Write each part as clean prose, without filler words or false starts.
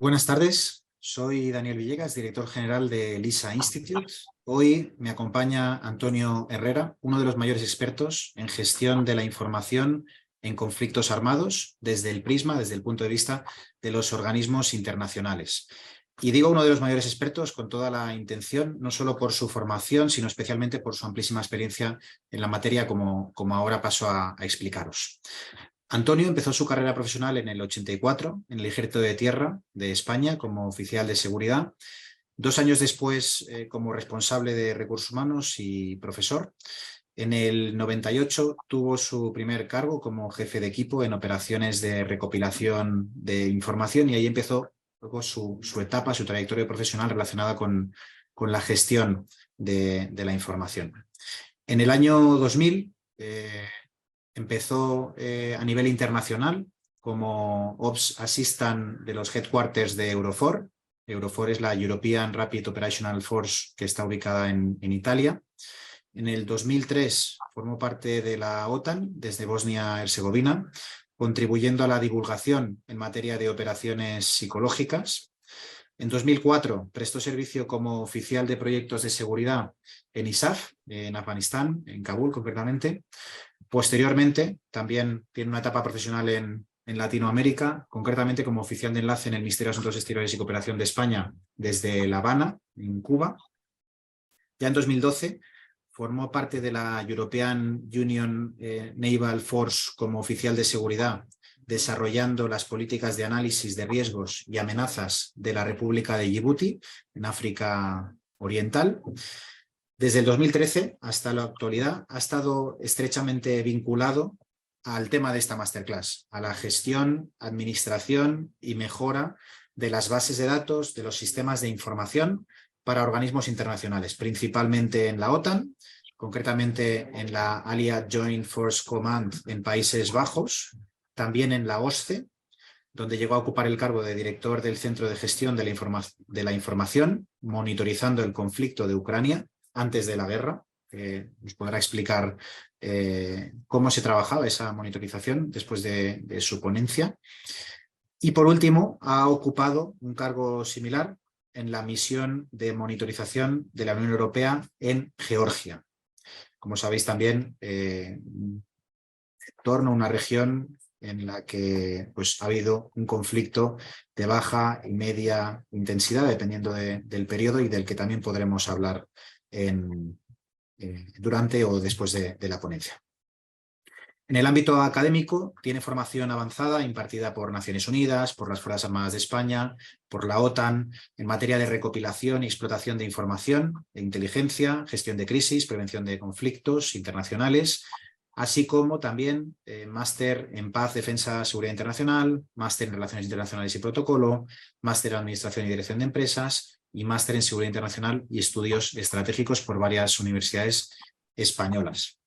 Buenas tardes, soy Daniel Villegas, director general de LISA Institute. Hoy me acompaña Antonio Herrera, uno de los mayores expertos en gestión de la información en conflictos armados desde el punto de vista de los organismos internacionales. Y digo uno de los mayores expertos con toda la intención, no solo por su formación, sino especialmente por su amplísima experiencia en la materia, como ahora paso a explicaros. Antonio empezó su carrera profesional en el 84 en el Ejército de Tierra de España como oficial de seguridad. 2 años después como responsable de recursos humanos y profesor. En el 98 tuvo su primer cargo como jefe de equipo en operaciones de recopilación de información y ahí empezó luego su etapa, su trayectoria profesional relacionada con la gestión de la información. En el año 2000 empezó a nivel internacional como Ops Assistant de los headquarters de Eurofor. Eurofor es la European Rapid Operational Force que está ubicada en Italia. En el 2003 formó parte de la OTAN desde Bosnia-Herzegovina, contribuyendo a la divulgación en materia de operaciones psicológicas. En 2004 prestó servicio como oficial de proyectos de seguridad en ISAF, en Afganistán, en Kabul concretamente. Posteriormente, también tiene una etapa profesional en Latinoamérica, concretamente como oficial de enlace en el Ministerio de Asuntos Exteriores y Cooperación de España desde La Habana, en Cuba. Ya en 2012 formó parte de la European Union Naval Force como oficial de seguridad, desarrollando las políticas de análisis de riesgos y amenazas de la República de Yibuti, en África Oriental. Desde el 2013 hasta la actualidad ha estado estrechamente vinculado al tema de esta masterclass, a la gestión, administración y mejora de las bases de datos de los sistemas de información para organismos internacionales, principalmente en la OTAN, concretamente en la Allied Joint Force Command en Países Bajos, también en la OSCE, donde llegó a ocupar el cargo de director del Centro de Gestión de la Información, monitorizando el conflicto de Ucrania antes de la guerra. Nos podrá explicar cómo se trabajaba esa monitorización después de su ponencia. Y por último, ha ocupado un cargo similar en la misión de monitorización de la Unión Europea en Georgia. Como sabéis también, en torno a una región en la que pues, ha habido un conflicto de baja y media intensidad, dependiendo del periodo, y del que también podremos hablar durante o después de la ponencia. En el ámbito académico tiene formación avanzada impartida por Naciones Unidas, por las Fuerzas Armadas de España, por la OTAN, en materia de recopilación y explotación de información, de inteligencia, gestión de crisis, prevención de conflictos internacionales, así como también máster en paz, defensa, seguridad internacional, máster en relaciones internacionales y protocolo, máster en administración y dirección de empresas y máster en seguridad internacional y estudios estratégicos por varias universidades españolas.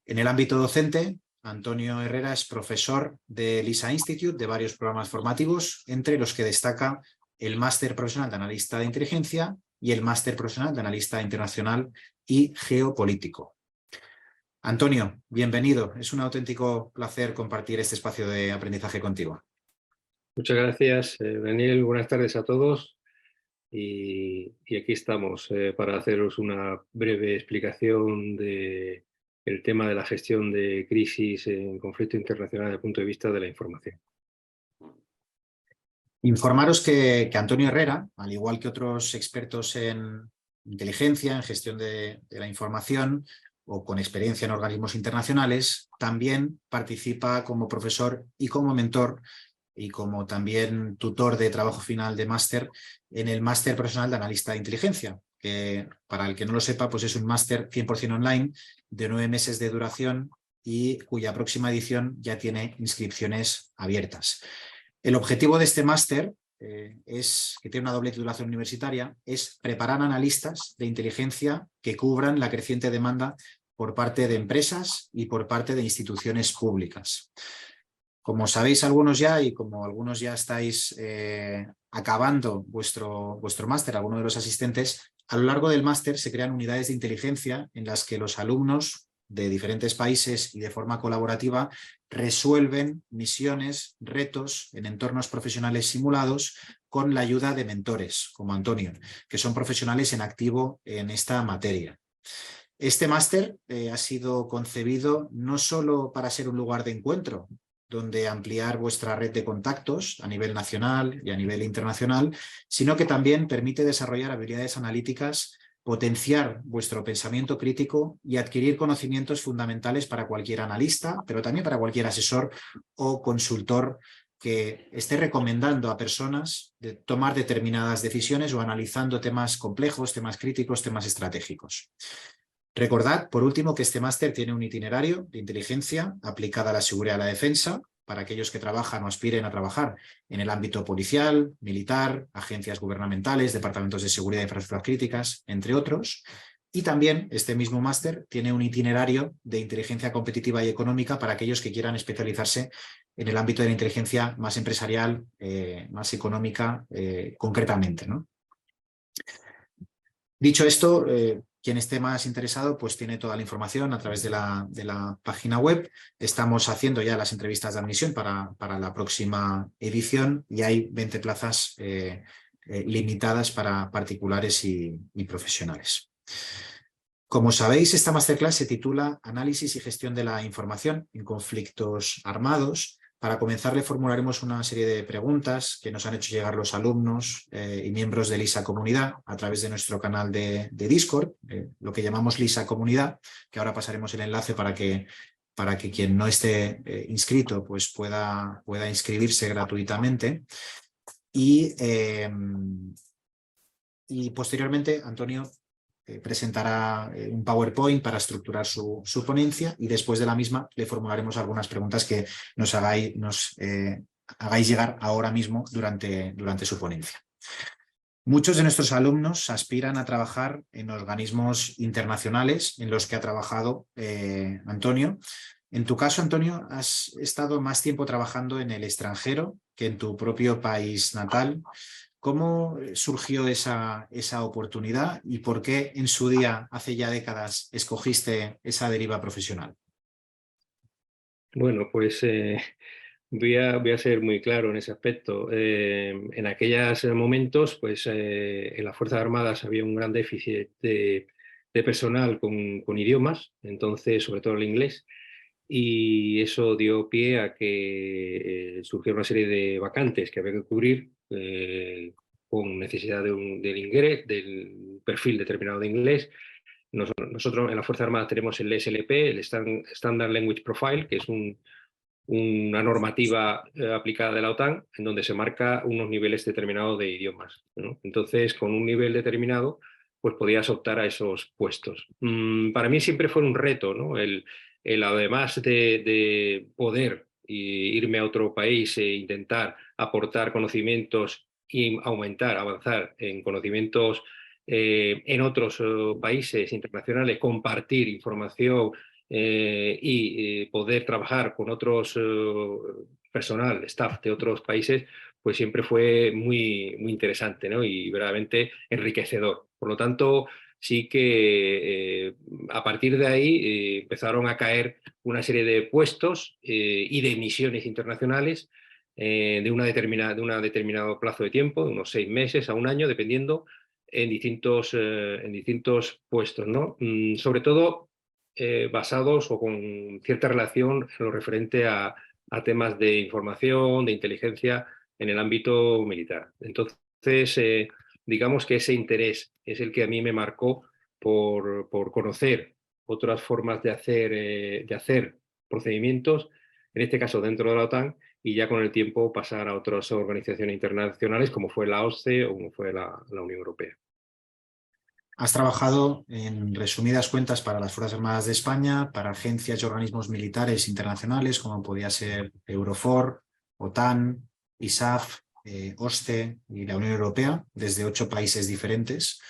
En el ámbito docente, Antonio Herrera es profesor de LISA Institute de varios programas formativos, entre los que destaca el máster profesional de analista de inteligencia y el máster profesional de analista internacional y geopolítico. Antonio, bienvenido. Es un auténtico placer compartir este espacio de aprendizaje contigo. Muchas gracias, Daniel. Buenas tardes a todos. Y aquí estamos para haceros una breve explicación del tema de la gestión de crisis en conflicto internacional desde el punto de vista de la información. Informaros que Antonio Herrera, al igual que otros expertos en inteligencia, en gestión de la información o con experiencia en organismos internacionales, también participa como profesor y como mentor y como también tutor de trabajo final de máster en el máster profesional de analista de inteligencia, que para el que no lo sepa, pues es un máster 100% online de 9 meses de duración y cuya próxima edición ya tiene inscripciones abiertas. El objetivo de este máster que tiene una doble titulación universitaria, es preparar analistas de inteligencia que cubran la creciente demanda por parte de empresas y por parte de instituciones públicas. Como sabéis algunos ya, y como algunos ya estáis acabando vuestro máster, algunos de los asistentes, a lo largo del máster se crean unidades de inteligencia en las que los alumnos de diferentes países y de forma colaborativa resuelven misiones, retos en entornos profesionales simulados con la ayuda de mentores como Antonio, que son profesionales en activo en esta materia. Este máster ha sido concebido no solo para ser un lugar de encuentro, donde ampliar vuestra red de contactos a nivel nacional y a nivel internacional, sino que también permite desarrollar habilidades analíticas, potenciar vuestro pensamiento crítico y adquirir conocimientos fundamentales para cualquier analista, pero también para cualquier asesor o consultor que esté recomendando a personas de tomar determinadas decisiones o analizando temas complejos, temas críticos, temas estratégicos. Recordad, por último, que este máster tiene un itinerario de inteligencia aplicada a la seguridad y a la defensa para aquellos que trabajan o aspiren a trabajar en el ámbito policial, militar, agencias gubernamentales, departamentos de seguridad e infraestructuras críticas, entre otros. Y también este mismo máster tiene un itinerario de inteligencia competitiva y económica para aquellos que quieran especializarse en el ámbito de la inteligencia más empresarial, más económica, concretamente, ¿no? Dicho esto, quien esté más interesado pues tiene toda la información a través de la página web. Estamos haciendo ya las entrevistas de admisión para la próxima edición y hay 20 plazas limitadas para particulares y profesionales. Como sabéis, esta masterclass se titula Análisis y gestión de la información en conflictos armados. Para comenzar, le formularemos una serie de preguntas que nos han hecho llegar los alumnos y miembros de LISA Comunidad a través de nuestro canal de Discord, lo que llamamos LISA Comunidad, que ahora pasaremos el enlace para que quien no esté inscrito pues pueda inscribirse gratuitamente. Y posteriormente, Antonio presentará un PowerPoint para estructurar su ponencia y después de la misma le formularemos algunas preguntas que nos hagáis llegar ahora mismo durante su ponencia. Muchos de nuestros alumnos aspiran a trabajar en organismos internacionales en los que ha trabajado Antonio. En tu caso, Antonio, has estado más tiempo trabajando en el extranjero que en tu propio país natal. ¿Cómo surgió esa oportunidad y por qué en su día, hace ya décadas, escogiste esa deriva profesional? Bueno, pues voy a ser muy claro en ese aspecto. En aquellos momentos, pues en las Fuerzas Armadas había un gran déficit de personal con idiomas, entonces sobre todo el inglés, y eso dio pie a que surgiera una serie de vacantes que había que cubrir con necesidad del perfil determinado de inglés. Nosotros en la Fuerza Armada tenemos el SLP, el Standard Language Profile, que es una normativa aplicada de la OTAN en donde se marca unos niveles determinados de idiomas, ¿no? Entonces, con un nivel determinado, pues podías optar a esos puestos. Para mí siempre fue un reto, ¿no? El además de poder irme a otro país e intentar aportar conocimientos y avanzar en conocimientos en otros países internacionales, compartir información y poder trabajar con otros personal, staff de otros países, pues siempre fue muy, muy interesante, ¿no? Y verdaderamente enriquecedor. Por lo tanto, sí que a partir de ahí empezaron a caer una serie de puestos y de misiones internacionales de un determinado plazo de tiempo, de unos 6 meses a un año, dependiendo, en distintos puestos, ¿no? Sobre todo basados o con cierta relación en lo referente a temas de información, de inteligencia en el ámbito militar. Entonces, digamos que ese interés es el que a mí me marcó por conocer otras formas de hacer procedimientos, en este caso dentro de la OTAN, y ya con el tiempo pasar a otras organizaciones internacionales como fue la OSCE o como fue la Unión Europea. Has trabajado, en resumidas cuentas, para las Fuerzas Armadas de España, para agencias y organismos militares internacionales, como podía ser Eurofor, OTAN, ISAF, OSCE y la Unión Europea, desde 8 países diferentes.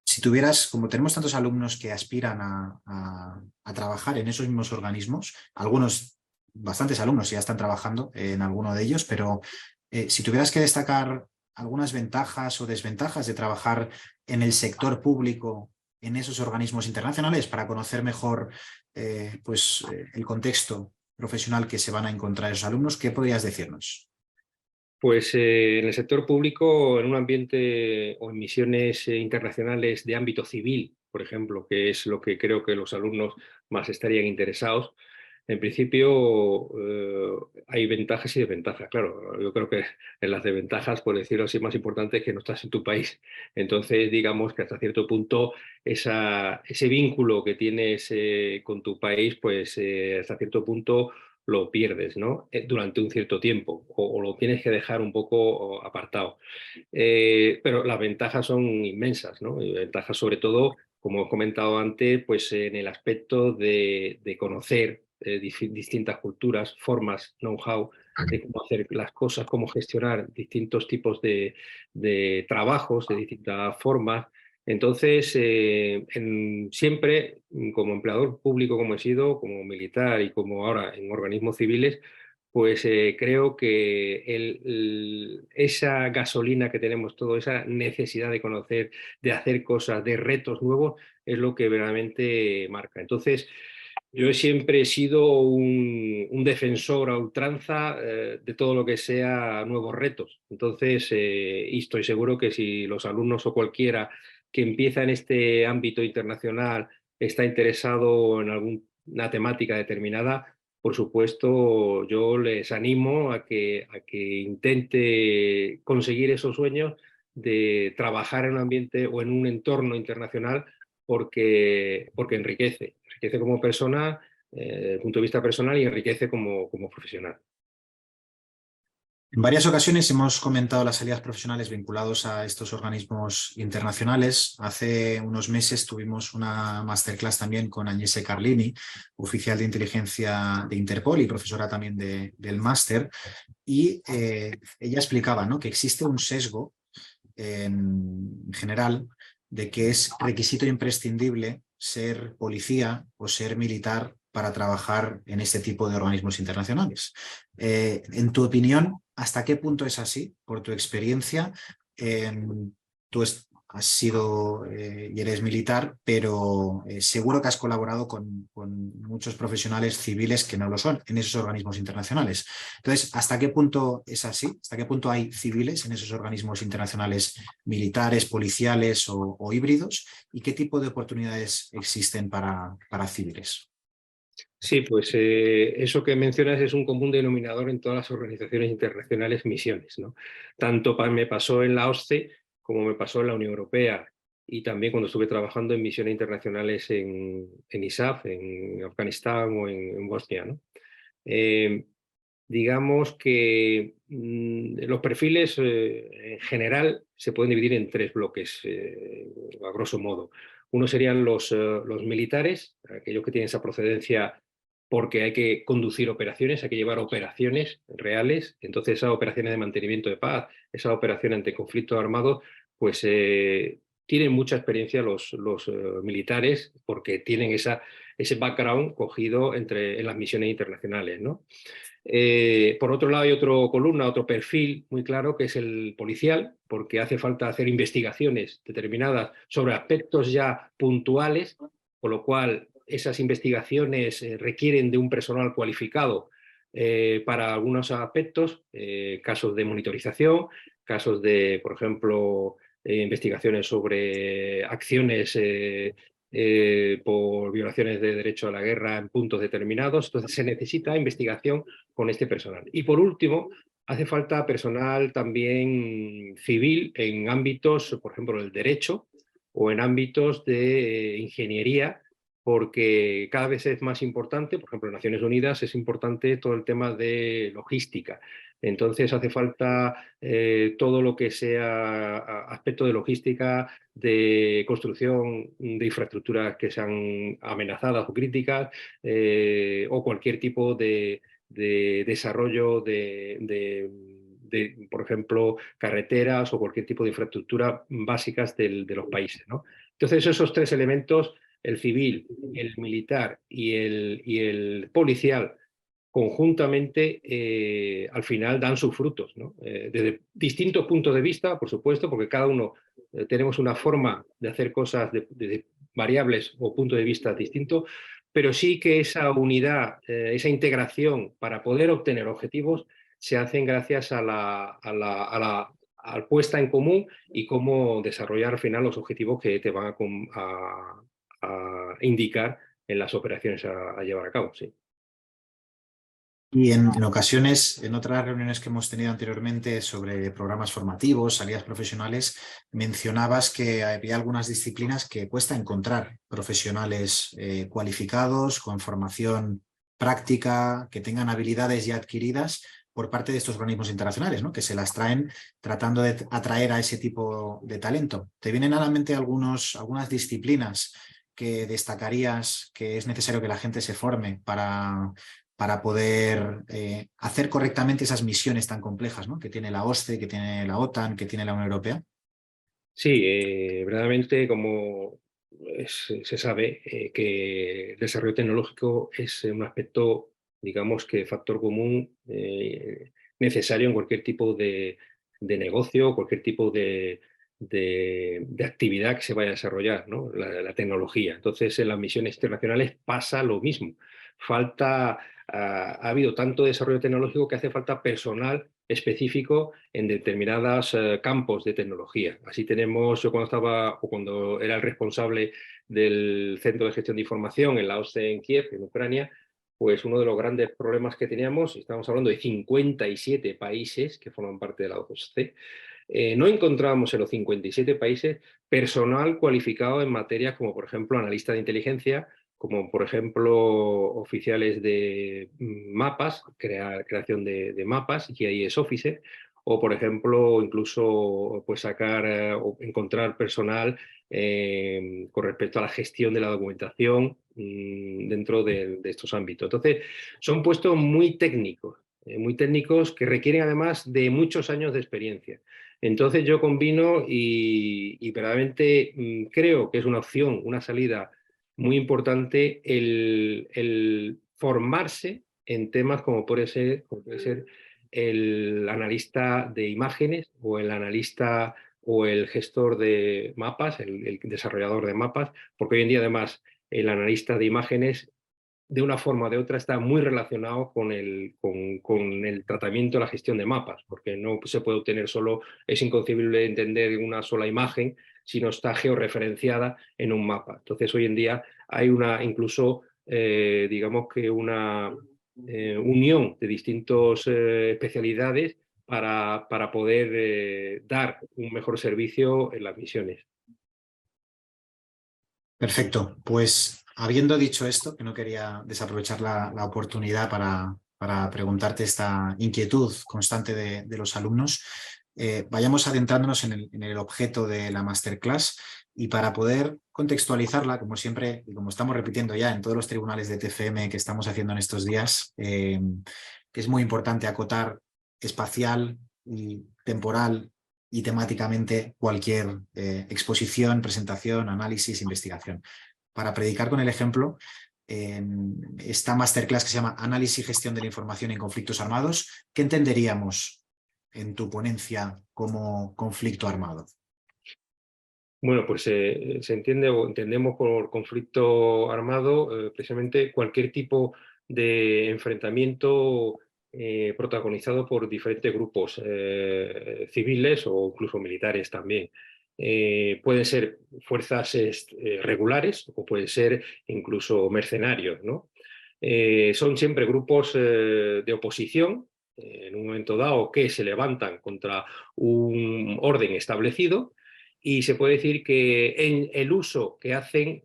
Si tuvieras, como tenemos tantos alumnos que aspiran a trabajar en esos mismos organismos, bastantes alumnos ya están trabajando en alguno de ellos, pero si tuvieras que destacar algunas ventajas o desventajas de trabajar en el sector público en esos organismos internacionales para conocer mejor el contexto profesional que se van a encontrar esos alumnos? ¿Qué podrías decirnos? Pues en el sector público, en un ambiente o en misiones internacionales de ámbito civil, por ejemplo, que es lo que creo que los alumnos más estarían interesados, en principio hay ventajas y desventajas. Claro, yo creo que en las desventajas, por decirlo así, más importante es que no estás en tu país. Entonces, digamos que hasta cierto punto ese vínculo que tienes con tu país, pues hasta cierto punto lo pierdes, ¿no? Durante un cierto tiempo o lo tienes que dejar un poco apartado. Pero las ventajas son inmensas, ¿no? Y ventajas sobre todo, como he comentado antes, pues en el aspecto de conocer distintas culturas, formas, know-how, de cómo hacer las cosas, cómo gestionar distintos tipos de trabajos de distintas formas. Entonces, siempre, como empleador público como he sido, como militar y como ahora en organismos civiles, pues creo que esa gasolina que tenemos todos, esa necesidad de conocer, de hacer cosas, de retos nuevos, es lo que verdaderamente marca. Entonces, yo siempre he sido un defensor a ultranza de todo lo que sea nuevos retos. Entonces, y estoy seguro que si los alumnos o cualquiera que empieza en este ámbito internacional está interesado en alguna temática determinada, por supuesto, yo les animo a que intente conseguir esos sueños de trabajar en un ambiente o en un entorno internacional porque enriquece como persona, desde el punto de vista personal y enriquece como profesional. En varias ocasiones hemos comentado las salidas profesionales vinculados a estos organismos internacionales. Hace unos meses tuvimos una masterclass también con Agnese Carlini, oficial de inteligencia de Interpol y profesora también del máster, y ella explicaba, ¿no?, que existe un sesgo en general de que es requisito imprescindible ser policía o ser militar para trabajar en este tipo de organismos internacionales. En tu opinión, ¿hasta qué punto es así? Por tu experiencia, tú has sido y eres militar, pero seguro que has colaborado con muchos profesionales civiles que no lo son en esos organismos internacionales. Entonces, ¿hasta qué punto es así? ¿Hasta qué punto hay civiles en esos organismos internacionales militares, policiales o híbridos? ¿Y qué tipo de oportunidades existen para civiles? Sí, pues eso que mencionas es un común denominador en todas las organizaciones internacionales, misiones, ¿no? Tanto me pasó en la OSCE como me pasó en la Unión Europea y también cuando estuve trabajando en misiones internacionales en ISAF, en Afganistán o en Bosnia, ¿no? Eh, digamos que los perfiles en general se pueden dividir en tres bloques, a grosso modo. Uno serían los militares, aquellos que tienen esa procedencia porque hay que conducir operaciones, hay que llevar operaciones reales. Entonces, esas operaciones de mantenimiento de paz, esas operaciones ante conflictos armados, pues tienen mucha experiencia los militares porque tienen ese background cogido en las misiones internacionales, ¿no? Por otro lado, hay otro perfil muy claro que es el policial, porque hace falta hacer investigaciones determinadas sobre aspectos ya puntuales, con lo cual esas investigaciones requieren de un personal cualificado para algunos aspectos, casos de monitorización, casos de, por ejemplo, investigaciones sobre acciones por violaciones de derecho a la guerra en puntos determinados. Entonces se necesita investigación con este personal. Y por último, hace falta personal también civil en ámbitos, por ejemplo, del derecho o en ámbitos de ingeniería, porque cada vez es más importante, por ejemplo, en Naciones Unidas es importante todo el tema de logística. Entonces hace falta todo lo que sea aspecto de logística, de construcción de infraestructuras que sean amenazadas o críticas, o cualquier tipo de desarrollo por ejemplo, carreteras o cualquier tipo de infraestructura básicas de los países, ¿no? Entonces, esos tres elementos, el civil, el militar y el policial, conjuntamente al final dan sus frutos, ¿no? Desde distintos puntos de vista, por supuesto, porque cada uno tenemos una forma de hacer cosas variables o puntos de vista distintos, pero sí que esa unidad, esa integración para poder obtener objetivos se hacen gracias a la puesta en común y cómo desarrollar al final los objetivos que te van a indicar en las operaciones a llevar a cabo. Sí. Y en ocasiones, en otras reuniones que hemos tenido anteriormente sobre programas formativos, salidas profesionales, mencionabas que había algunas disciplinas que cuesta encontrar profesionales cualificados, con formación práctica, que tengan habilidades ya adquiridas por parte de estos organismos internacionales, ¿no? Que se las traen tratando de atraer a ese tipo de talento. ¿Te vienen a la mente algunas disciplinas que destacarías que es necesario que la gente se forme para poder hacer correctamente esas misiones tan complejas, ¿no? Que tiene la OSCE, que tiene la OTAN, que tiene la Unión Europea? Sí, verdaderamente, como se sabe, que el desarrollo tecnológico es un aspecto, digamos, que factor común necesario en cualquier tipo de negocio, cualquier tipo de actividad que se vaya a desarrollar, ¿no? La tecnología. Entonces, en las misiones internacionales pasa lo mismo. Ha habido tanto desarrollo tecnológico que hace falta personal específico en determinados campos de tecnología. Así tenemos, yo cuando era el responsable del Centro de Gestión de Información en la OSCE en Kiev, en Ucrania, pues uno de los grandes problemas que teníamos, estamos hablando de 57 países que forman parte de la OSCE, no encontrábamos en los 57 países personal cualificado en materias como, por ejemplo, analista de inteligencia, como por ejemplo oficiales de mapas, creación de mapas, GIS Officer, o por ejemplo incluso pues sacar o encontrar personal con respecto a la gestión de la documentación dentro de estos ámbitos. Entonces, son puestos muy técnicos que requieren además de muchos años de experiencia. Entonces yo combino y verdaderamente creo que es una opción, una salida muy importante el formarse en temas como puede ser el analista de imágenes o el analista o el gestor de mapas, el desarrollador de mapas, porque hoy en día además el analista de imágenes de una forma o de otra está muy relacionado con el tratamiento, la gestión de mapas, porque no se puede obtener solo, es inconcebible entender una sola imagen si no está georreferenciada en un mapa. Entonces hoy en día hay incluso digamos que una unión de distintas especialidades para poder dar un mejor servicio en las misiones. Perfecto. Pues habiendo dicho esto, que no quería desaprovechar la oportunidad para preguntarte esta inquietud constante de los alumnos, vayamos adentrándonos en el objeto de la masterclass y para poder contextualizarla, como siempre, y como estamos repitiendo ya en todos los tribunales de TFM que estamos haciendo en estos días, que es muy importante acotar espacial y temporal y temáticamente cualquier exposición, presentación, análisis, investigación. Para predicar con el ejemplo, esta masterclass que se llama Análisis y Gestión de la Información en Conflictos Armados, ¿qué entenderíamos en tu ponencia como conflicto armado? Bueno, pues se entiende o entendemos por conflicto armado precisamente cualquier tipo de enfrentamiento protagonizado por diferentes grupos civiles o incluso militares también. Pueden ser fuerzas regulares o pueden ser incluso mercenarios, ¿no? Son siempre grupos de oposición en un momento dado que se levantan contra un orden establecido. Y se puede decir que en el uso que hacen,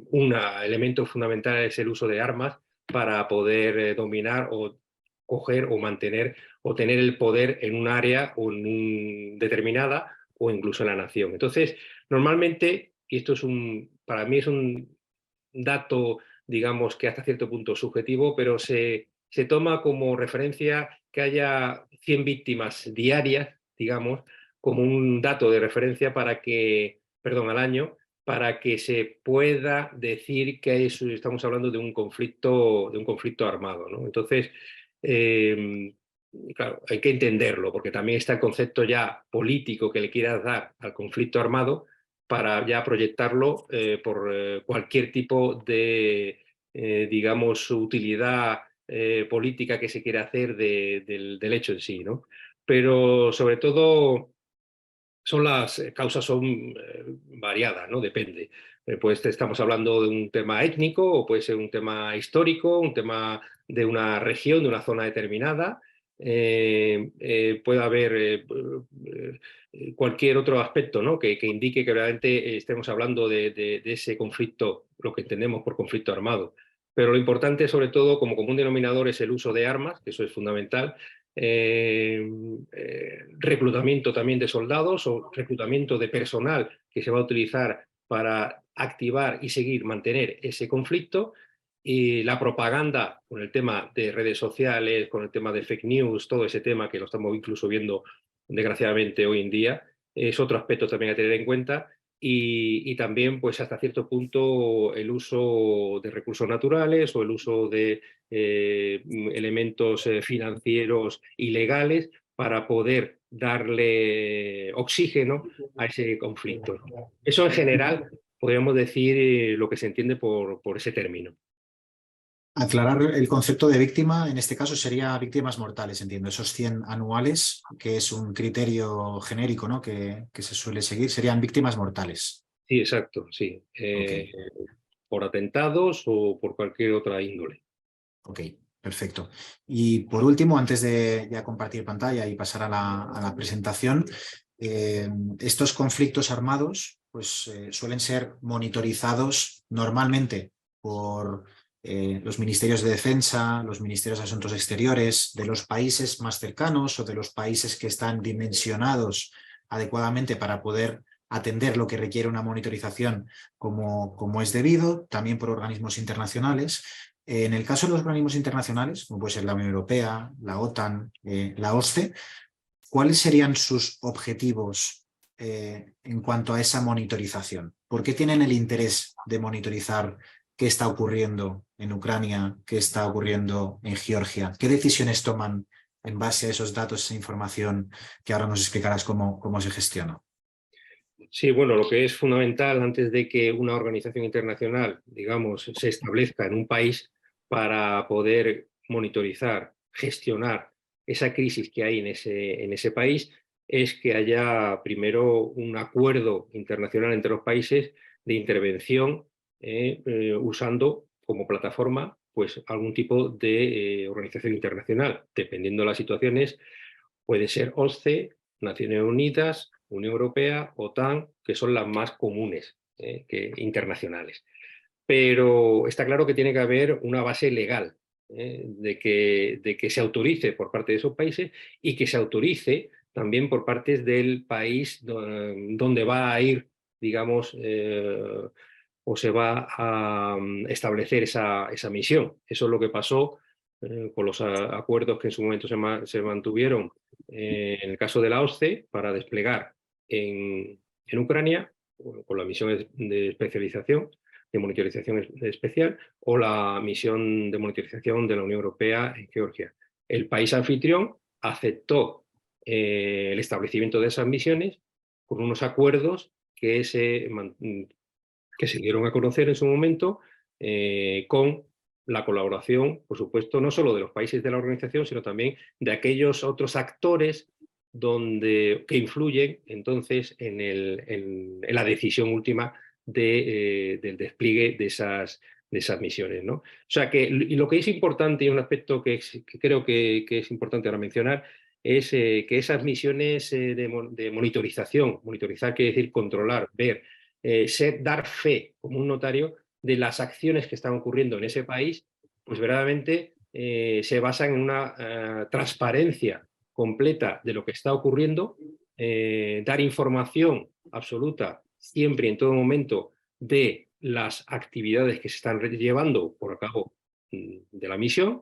un elemento fundamental es el uso de armas para poder dominar o coger o mantener o tener el poder en un área o en determinada o incluso en la nación. Entonces, normalmente, y esto para mí es un dato, digamos, que hasta cierto punto subjetivo, pero se toma como referencia que haya 100 víctimas diarias, digamos, como un dato de referencia al año, para que se pueda decir que estamos hablando de un conflicto armado, ¿no? Entonces, claro, hay que entenderlo, porque también está el concepto ya político que le quieras dar al conflicto armado, para ya proyectarlo por cualquier tipo de, digamos, utilidad política que se quiera hacer del hecho en sí, ¿no? Pero sobre todo las causas son variadas, ¿no? Depende. Pues estamos hablando de un tema étnico o puede ser un tema histórico, un tema de una región, de una zona determinada. Puede haber cualquier otro aspecto, ¿no? que indique que realmente estemos hablando de ese conflicto, lo que entendemos por conflicto armado. Pero lo importante, sobre todo, como común denominador, es el uso de armas, que eso es fundamental, reclutamiento también de soldados o reclutamiento de personal que se va a utilizar para activar y seguir, mantener ese conflicto, y la propaganda con el tema de redes sociales, con el tema de fake news, todo ese tema que lo estamos incluso viendo desgraciadamente hoy en día, es otro aspecto también a tener en cuenta. Y también, pues hasta cierto punto, el uso de recursos naturales o el uso de elementos financieros ilegales para poder darle oxígeno a ese conflicto. Eso en general podríamos decir lo que se entiende por ese término. Aclarar el concepto de víctima, en este caso sería víctimas mortales, entiendo. Esos 100 anuales, que es un criterio genérico, ¿no? que se suele seguir, serían víctimas mortales. Sí, exacto, sí. Ok, Por atentados o por cualquier otra índole. ok, perfecto. Y por último, antes de ya compartir pantalla y pasar a la presentación, estos conflictos armados pues, suelen ser monitorizados normalmente por los ministerios de defensa, los ministerios de asuntos exteriores, de los países más cercanos o de los países que están dimensionados adecuadamente para poder atender lo que requiere una monitorización como es debido, también por organismos internacionales. En el caso de los organismos internacionales, como puede ser la Unión Europea, la OTAN, la OSCE, ¿cuáles serían sus objetivos en cuanto a esa monitorización? ¿Por qué tienen el interés de monitorizar qué está ocurriendo en Ucrania, qué está ocurriendo en Georgia? ¿Qué decisiones toman en base a esos datos, esa información que ahora nos explicarás cómo se gestiona? Sí, bueno, lo que es fundamental antes de que una organización internacional, digamos, se establezca en un país para poder monitorizar, gestionar esa crisis que hay en ese país, es que haya primero un acuerdo internacional entre los países de intervención usando como plataforma pues, algún tipo de organización internacional. Dependiendo de las situaciones, puede ser OSCE, Naciones Unidas, Unión Europea, OTAN, que son las más comunes internacionales. Pero está claro que tiene que haber una base legal de que se autorice por parte de esos países y que se autorice también por parte del país donde va a ir, digamos, o se va a establecer esa misión. Eso es lo que pasó con los acuerdos que en su momento se mantuvieron en el caso de la OSCE para desplegar en Ucrania, con la misión de especialización, de monitorización especial, o la misión de monitorización de la Unión Europea en Georgia. El país anfitrión aceptó el establecimiento de esas misiones con unos acuerdos que se dieron a conocer en su momento con la colaboración, por supuesto, no solo de los países de la organización, sino también de aquellos otros actores que influyen entonces en la decisión última del despliegue de esas misiones, ¿no? O sea que y lo que es importante y un aspecto que creo que es importante ahora mencionar es que esas misiones de monitorización, monitorizar quiere decir controlar, ver, dar fe como un notario de las acciones que están ocurriendo en ese país, pues verdaderamente se basan en una transparencia completa de lo que está ocurriendo, dar información absoluta siempre y en todo momento de las actividades que se están llevando por a cabo de la misión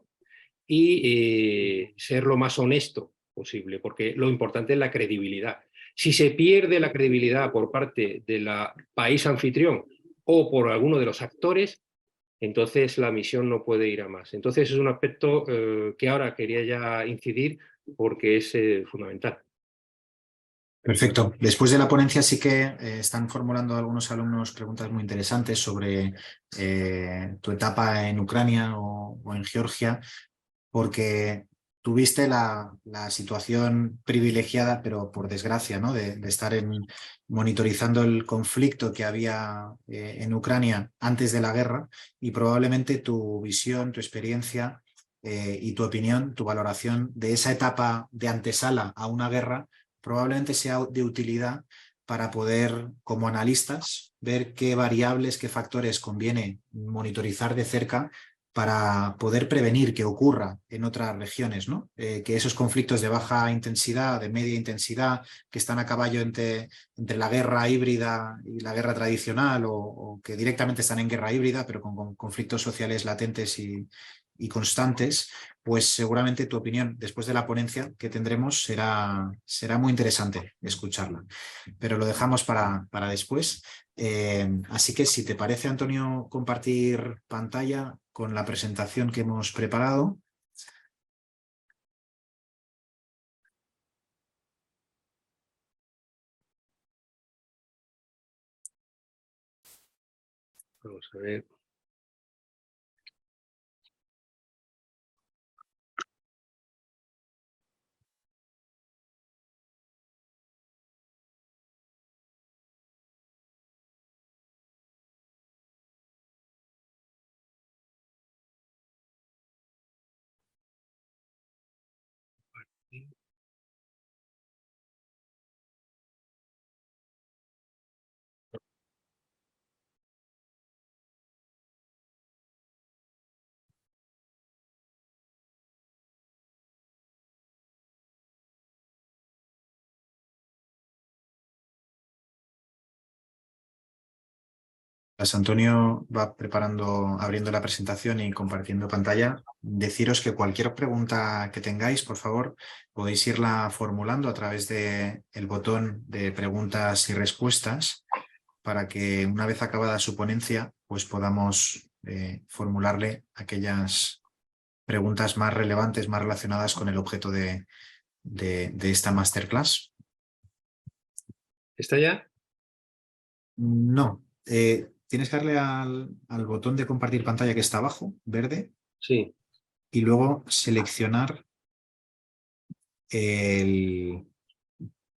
y ser lo más honesto posible, porque lo importante es la credibilidad. Si se pierde la credibilidad por parte del país anfitrión o por alguno de los actores, entonces la misión no puede ir a más. Entonces es un aspecto que ahora quería ya incidir porque es fundamental. Perfecto. Después de la ponencia sí que están formulando algunos alumnos preguntas muy interesantes sobre tu etapa en Ucrania o en Georgia, porque tuviste la situación privilegiada, pero por desgracia, ¿no? de estar monitorizando el conflicto que había en Ucrania antes de la guerra, y probablemente tu visión, tu experiencia y tu opinión, tu valoración de esa etapa de antesala a una guerra probablemente sea de utilidad para poder, como analistas, ver qué variables, qué factores conviene monitorizar de cerca para poder prevenir que ocurra en otras regiones, ¿no? Que esos conflictos de baja intensidad, de media intensidad, que están a caballo entre la guerra híbrida y la guerra tradicional, o que directamente están en guerra híbrida, pero con conflictos sociales latentes y constantes, pues seguramente tu opinión después de la ponencia que tendremos será muy interesante escucharla. Pero lo dejamos para después. Así que si te parece, Antonio, compartir pantalla con la presentación que hemos preparado. Vamos a ver. Antonio va preparando, abriendo la presentación y compartiendo pantalla. Deciros que cualquier pregunta que tengáis, por favor, podéis irla formulando a través del botón de preguntas y respuestas, para que una vez acabada su ponencia, pues podamos formularle aquellas preguntas más relevantes, más relacionadas con el objeto de esta masterclass. ¿Está ya? No, tienes que darle al botón de compartir pantalla que está abajo, verde, Sí. y luego seleccionar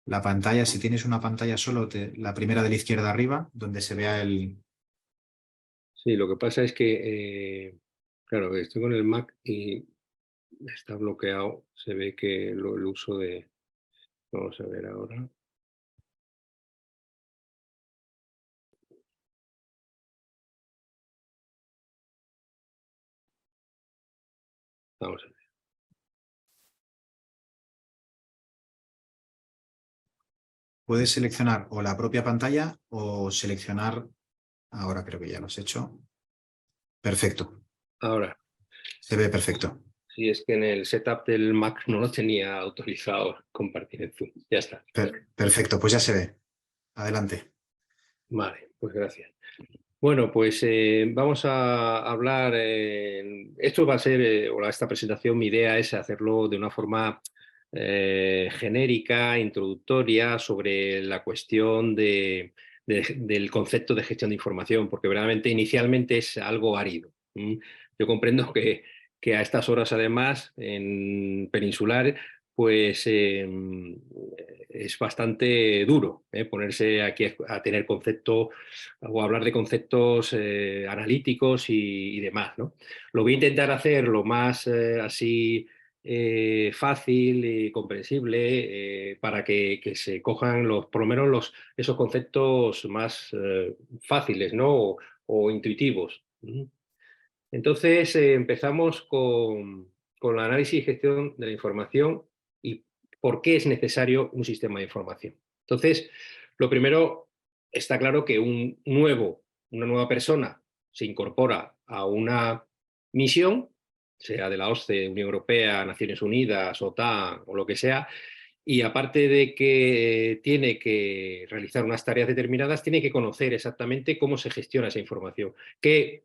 la pantalla. Si tienes una pantalla solo, la primera de la izquierda arriba, donde se vea el... Sí, lo que pasa es que, claro, estoy con el Mac y está bloqueado. Se ve que el uso de... Vamos a ver ahora. Vamos a ver. Puedes seleccionar o la propia pantalla o seleccionar... Ahora creo que ya lo has hecho. Perfecto, Ahora, se ve perfecto. si es que en el setup del Mac no lo tenía autorizado compartir en Zoom. Ya está. Perfecto, pues ya se ve. Adelante. Vale, pues gracias. Bueno, pues vamos a hablar, esto va a ser, o esta presentación, mi idea es hacerlo de una forma genérica, introductoria, sobre la cuestión del concepto de gestión de información, porque verdaderamente inicialmente es algo árido. Yo comprendo que a estas horas, además, en peninsular, pues es bastante duro ponerse aquí a tener conceptos o hablar de conceptos analíticos y demás, ¿no? Lo voy a intentar hacer lo más así fácil y comprensible para que se cojan por lo menos esos conceptos más fáciles, ¿no? O intuitivos. Entonces empezamos con el análisis y gestión de la información y por qué es necesario un sistema de información. Entonces, lo primero, está claro que una nueva persona se incorpora a una misión, sea de la OSCE, Unión Europea, Naciones Unidas, OTAN o lo que sea, y aparte de que tiene que realizar unas tareas determinadas, tiene que conocer exactamente cómo se gestiona esa información,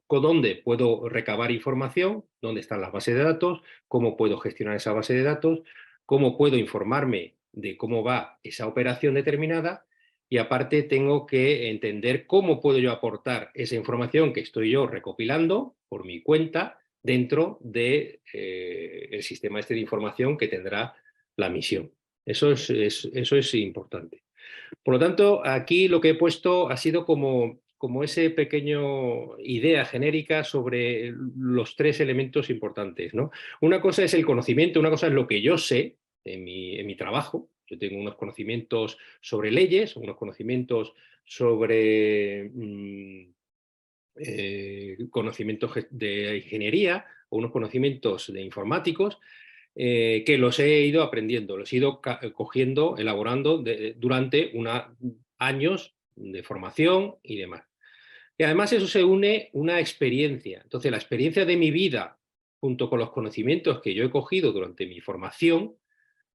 dónde puedo recabar información, dónde están las bases de datos, cómo puedo gestionar esa base de datos, cómo puedo informarme de cómo va esa operación determinada y aparte tengo que entender cómo puedo yo aportar esa información que estoy yo recopilando por mi cuenta dentro de, el sistema este de información que tendrá la misión. Eso es importante. Por lo tanto, aquí lo que he puesto ha sido como ese pequeño idea genérica sobre los tres elementos importantes, ¿no? Una cosa es el conocimiento, una cosa es lo que yo sé en mi trabajo. Yo tengo unos conocimientos sobre leyes, unos conocimientos sobre conocimientos de ingeniería o unos conocimientos de informáticos que los he ido aprendiendo, los he ido cogiendo, elaborando durante años de formación y demás. Y además eso se une una experiencia. Entonces la experiencia de mi vida junto con los conocimientos que yo he cogido durante mi formación,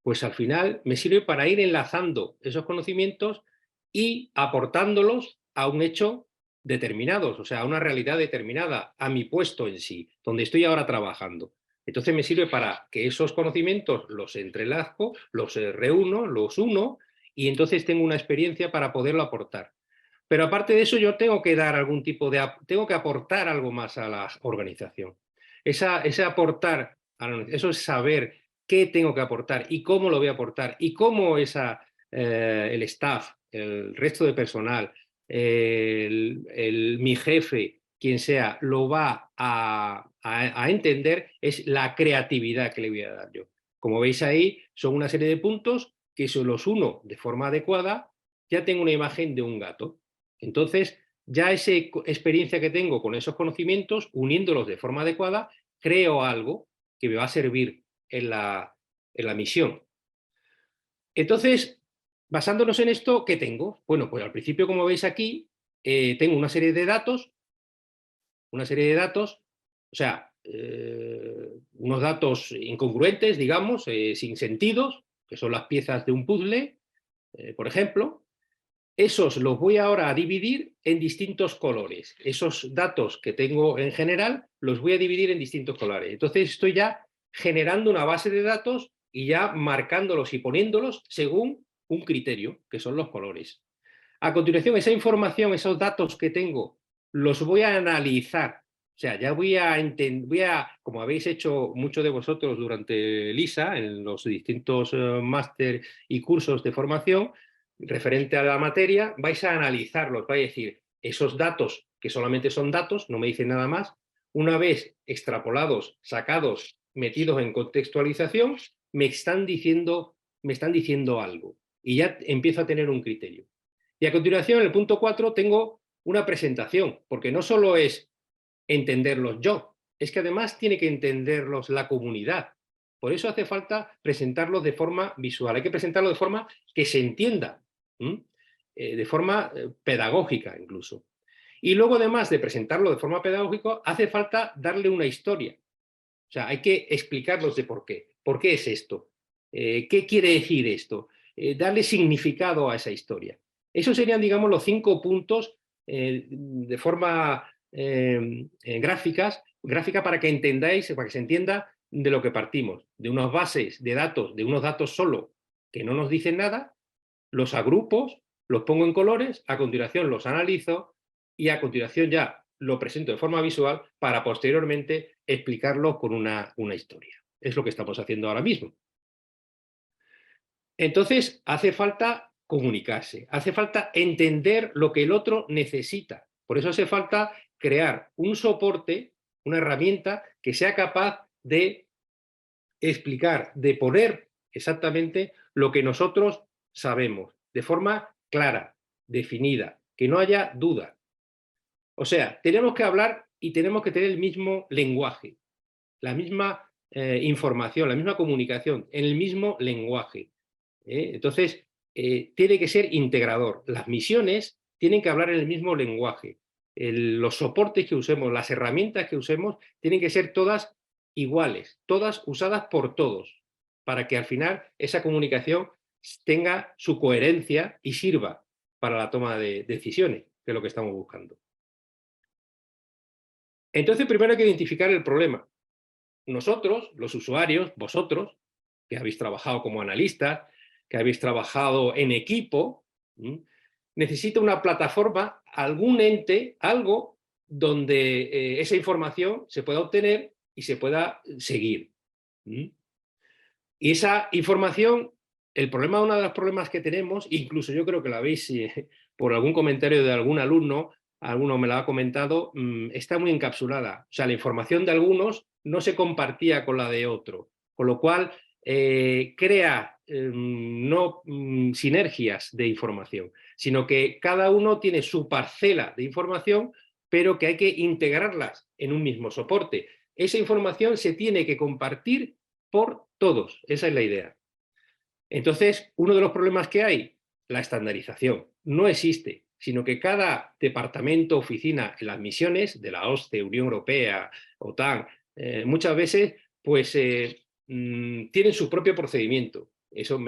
pues al final me sirve para ir enlazando esos conocimientos y aportándolos a un hecho determinado, o sea, a una realidad determinada, a mi puesto en sí, donde estoy ahora trabajando. Entonces me sirve para que esos conocimientos los entrelazo, los reúno, los uno y entonces tengo una experiencia para poderlo aportar. Pero aparte de eso yo tengo que dar algún tipo de... tengo que aportar algo más a la organización. Ese aportar, eso es saber qué tengo que aportar y cómo lo voy a aportar y cómo el staff, el resto de personal, mi jefe, quien sea, lo va a entender, es la creatividad que le voy a dar yo. Como veis ahí, son una serie de puntos que si los uno de forma adecuada, ya tengo una imagen de un gato. Entonces, ya esa experiencia que tengo con esos conocimientos, uniéndolos de forma adecuada, creo algo que me va a servir en la misión. Entonces, basándonos en esto, ¿qué tengo? Bueno, pues al principio, como veis aquí, tengo una serie de datos, o sea, unos datos incongruentes, digamos, sin sentidos, que son las piezas de un puzzle, por ejemplo. Esos los voy ahora a dividir en distintos colores. Esos datos que tengo en general los voy a dividir en distintos colores. Entonces estoy ya generando una base de datos y ya marcándolos y poniéndolos según un criterio, que son los colores. A continuación, esa información, esos datos que tengo, los voy a analizar. O sea, ya voy a, como habéis hecho muchos de vosotros durante LISA, en los distintos máster y cursos de formación, referente a la materia, vais a analizarlos, vais a decir, esos datos, que solamente son datos, no me dicen nada más, una vez extrapolados, sacados, metidos en contextualización, me están diciendo algo. Y ya empiezo a tener un criterio. Y a continuación, en el punto 4, tengo una presentación, porque no solo es entenderlos yo, es que además tiene que entenderlos la comunidad. Por eso hace falta presentarlos de forma visual, hay que presentarlo de forma que se entienda, de forma pedagógica incluso. Y luego, además de presentarlo de forma pedagógica, hace falta darle una historia. O sea, hay que explicarlos de por qué. ¿Por qué es esto? ¿Qué quiere decir esto? Darle significado a esa historia. Esos serían, digamos, los 5 puntos de forma gráfica para que entendáis, para que se entienda de lo que partimos. De unas bases de unos datos solo que no nos dicen nada, los agrupo, los pongo en colores, a continuación los analizo y a continuación ya lo presento de forma visual para posteriormente explicarlo con una historia. Es lo que estamos haciendo ahora mismo. Entonces, hace falta comunicarse, hace falta entender lo que el otro necesita. Por eso hace falta crear un soporte, una herramienta que sea capaz de explicar, de poner exactamente lo que nosotros sabemos, de forma clara, definida, que no haya duda. O sea, tenemos que hablar y tenemos que tener el mismo lenguaje, la misma información, la misma comunicación, en el mismo lenguaje. Entonces, tiene que ser integrador. Las misiones tienen que hablar en el mismo lenguaje. Los soportes que usemos, las herramientas que usemos, tienen que ser todas iguales, todas usadas por todos, para que al final esa comunicación tenga su coherencia y sirva para la toma de decisiones, que es lo que estamos buscando. Entonces, primero hay que identificar el problema. Nosotros, los usuarios, vosotros, que habéis trabajado como analistas, que habéis trabajado en equipo, necesita una plataforma, algún ente, algo donde esa información se pueda obtener y se pueda seguir. Y esa información, uno de los problemas que tenemos, incluso yo creo que lo habéis, por algún comentario de algún alumno, alguno me lo ha comentado, está muy encapsulada. O sea, la información de algunos no se compartía con la de otro, con lo cual crea no sinergias de información, sino que cada uno tiene su parcela de información, pero que hay que integrarlas en un mismo soporte. Esa información se tiene que compartir por todos, esa es la idea. Entonces, uno de los problemas que hay, la estandarización, no existe, sino que cada departamento, oficina en las misiones de la OSCE, Unión Europea, OTAN, muchas veces pues tienen su propio procedimiento. Eso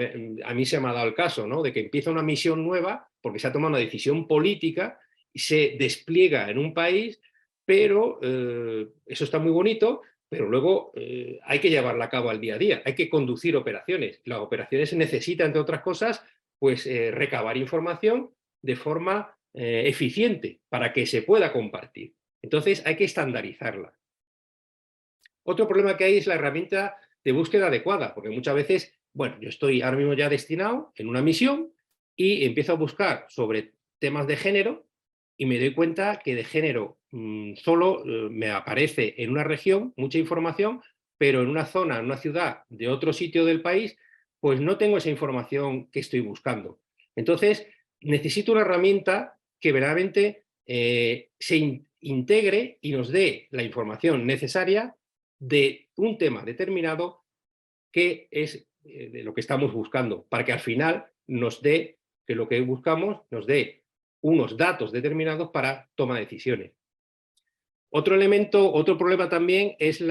a mí se me ha dado el caso, ¿no? De que empieza una misión nueva porque se ha tomado una decisión política y se despliega en un país, pero eso está muy bonito, pero luego hay que llevarla a cabo al día a día, hay que conducir operaciones. Las operaciones necesitan, entre otras cosas, pues recabar información de forma eficiente para que se pueda compartir. Entonces hay que estandarizarla. Otro problema que hay es la herramienta de búsqueda adecuada, porque muchas veces, bueno, yo estoy ahora mismo ya destinado en una misión y empiezo a buscar sobre temas de género y me doy cuenta que de género solo me aparece en una región mucha información, pero en una zona, en una ciudad de otro sitio del país, pues no tengo esa información que estoy buscando. Entonces, necesito una herramienta que verdaderamente se integre y nos dé la información necesaria de un tema determinado que es de lo que estamos buscando, para que al final nos dé, que lo que buscamos nos dé unos datos determinados para toma de decisiones. Otro elemento, otro problema también es